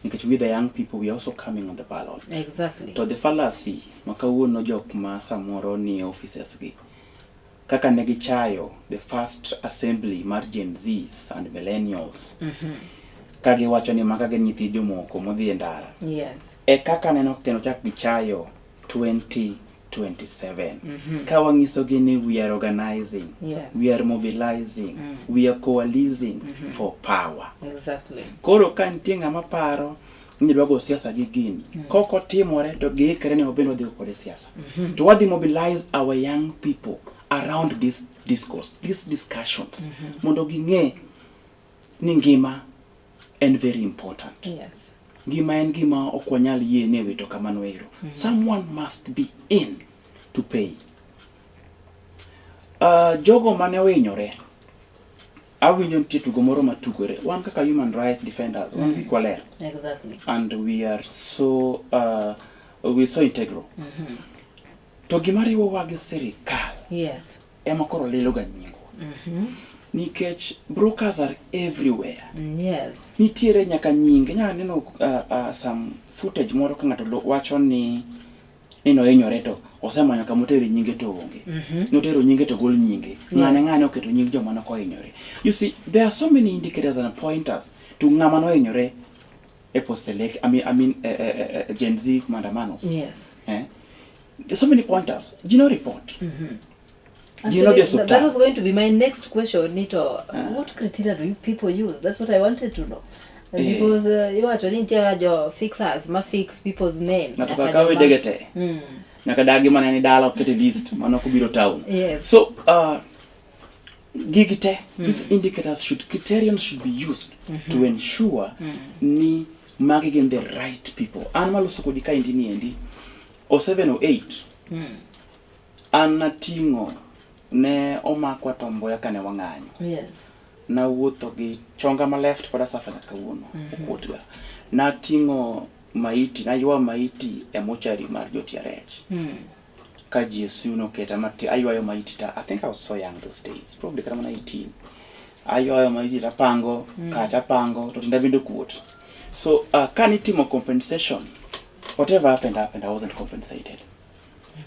Nikech we the young people we are also coming on the ballot. Exactly. To the fallacy makawuono jok ma samoro ni offices gi kaka ne gichayo the first assembly mar Gen Zs and millennials. Kagi wacho ni maka gin nyithi jomoko modhi e ndara. Yes. Kaka neno kendo chak gichayo 2027. Ka wangiso gini we are organizing, we are mobilizing, we are coalescing for power. Exactly. Koro ka nitie ng'ama paro ni dwago siasa gi gini, koko timore to giikre ni obendo dhi kode siasa. To wadhi mobilize our young people around this discourse, these discussions. Mondo ging'e ni ngima and very important. Yes. Ngima en gima ok wanyal yiene wito kamano ero. Someone must be in to pay. Jogo mane ohinyore awinjo nitie tugo moro matugore. Wan kaka human rights defenders, wan gi kwaler. Exactly. And we are so integral. To gima riwowa gi sirikal. Yes. Ema koro lilo ga nyingo. Nikech brokers are everywhere. Yes. Nitiere nyaka nyinge. Nya neno some footage moro ka ng'ato wacho ni nohinyore to osemanyo kama otero nyinge to onge. Notero nyinge to gol nyinge. Ng'ane oketo nying joma nohinyore. You see, there are so many indicators and pointers to ng'ama nohinyore e post-elect. I mean Gen Z maandamanos. Yes. There's so many pointers. Do you know report? Do you know that was going to be my next question, Nito. What criteria do you people use? That's what I wanted to know. Because you are telling your fixers, ma fix people's names. Nataka we degete. Nakadagi manani dala okete list manoko biro town. Yes. So gigite these indicators criterions should be used to ensure ni magi gen the right people. Animal sukodi ka indini endi o 7 or 8. Anatingo ne omakwa tomboya kane wang'anyo. Yes. Na wuotho gi chonga ma left koda safana kawuono okuotga. Na tingo maiti, na ywa maiti e mochari mar jotiarech. ka GSU no keta mati aywayo maiti ta. I think I was so young those days, probably kama 18. Aywayo maiti ta pango, kacha pango, to ndabindo kuot. So can it more compensation? Whatever happened, I wasn't compensated.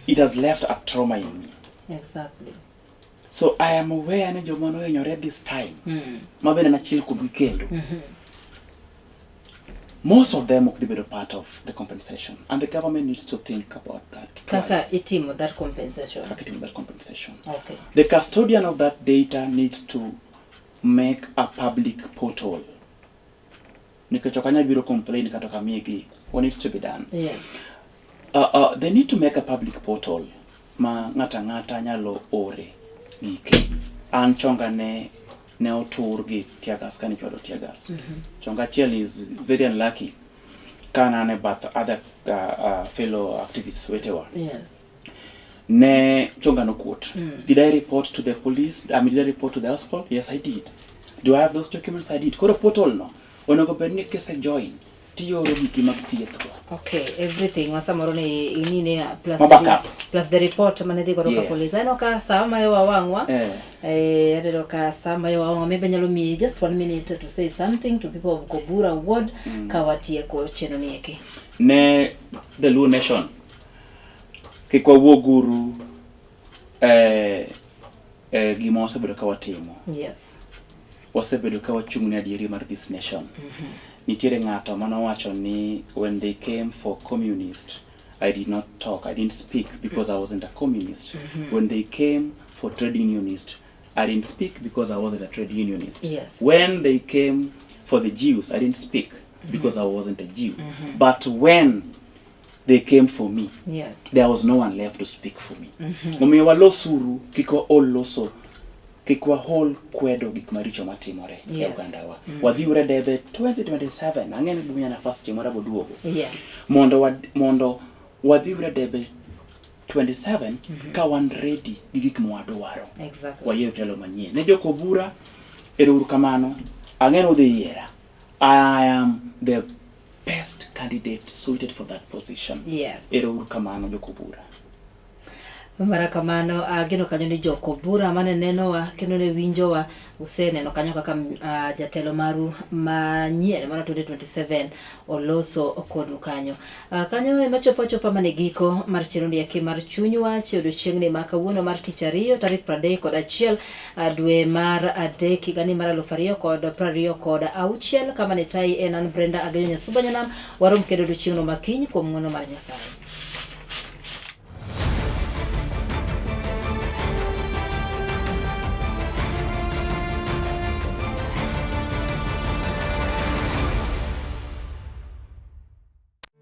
It has left a trauma in me. Exactly. So I am aware that you read this time. Mabena na chill could weekend. Most of them will be a part of the compensation, and the government needs to think about that. Kaka itimo that compensation. Okay. Okay. The custodian of that data needs to make a public portal. Nikachokanya biro complain katoka miegi. What needs to be done? Yes. They need to make a public portal. Ma ngata nyalo ore gike. An chonga ne otur gi tiagas kani chwado tiagas. Chonga chiel is very unlucky. Kana ne but other fellow activists wetewa. Yes. Ne chonga no quote. Did I report to the police? Did I report to the hospital? Yes, I did. Do I have those documents? I did. Koro portal no. Onego bedni kese join. Tiyoro giki mag thiethgo. Okay, everything wasamoro ni inine plus the report manedhi goroka police. Ano ka sama yo wawangwa. Ero ka sama yo wawangwa. Maybe nyalo mi just 1 minute to say something to people of Kobura ward kawatie ko cheno nieki. Ne the Luo Nation. Kikwa woguru gima wasebedo kawatimo. Yes. Wasebedo kawachung'ne adieri mar this nation. Nitiere ng'ato manowacho ni when they came for communist, I did not talk, I didn't speak because I wasn't a communist. When they came for trade unionist, I didn't speak because I wasn't a trade unionist. Yes. When they came for the Jews, I didn't speak because I wasn't a Jew. But when they came for me, yes, there was no one left to speak for me. Omiyo walosuru kiko oloso kikwa whole kwedo gik maricho matimore e Ugandawa. Wadhiure debe 2027 ang'eni bumiya nafasi timora boduogo. Yes. Mondo wadhiure debe 27 ka wan ready gi gik mwadwaro. Exactly. Wayew telo manyien. Ne joko bura ero kamano ang'eno dhi yiera. I am the best candidate suited for that position. Yes. Ero kamano joko bura. Marakamano ageno kanyo ni joko bura mane neno wa kendo ne winjo wa useneno kanyo kaka jatelo maru manyien mara 2027 oloso kodu kanyo. Kanyo ema chopa mane giko mar chirondi yake mar Chuny Wach odiochiengni ma kawuono mar tich ariyo tarik 31 dwe mar adek higani mar 2026 kama ne tai en an Brenda Agenyo Nyasuba Nyanam warom kendo odiochiengno makiny kuom ng'wono mar Nyasaye.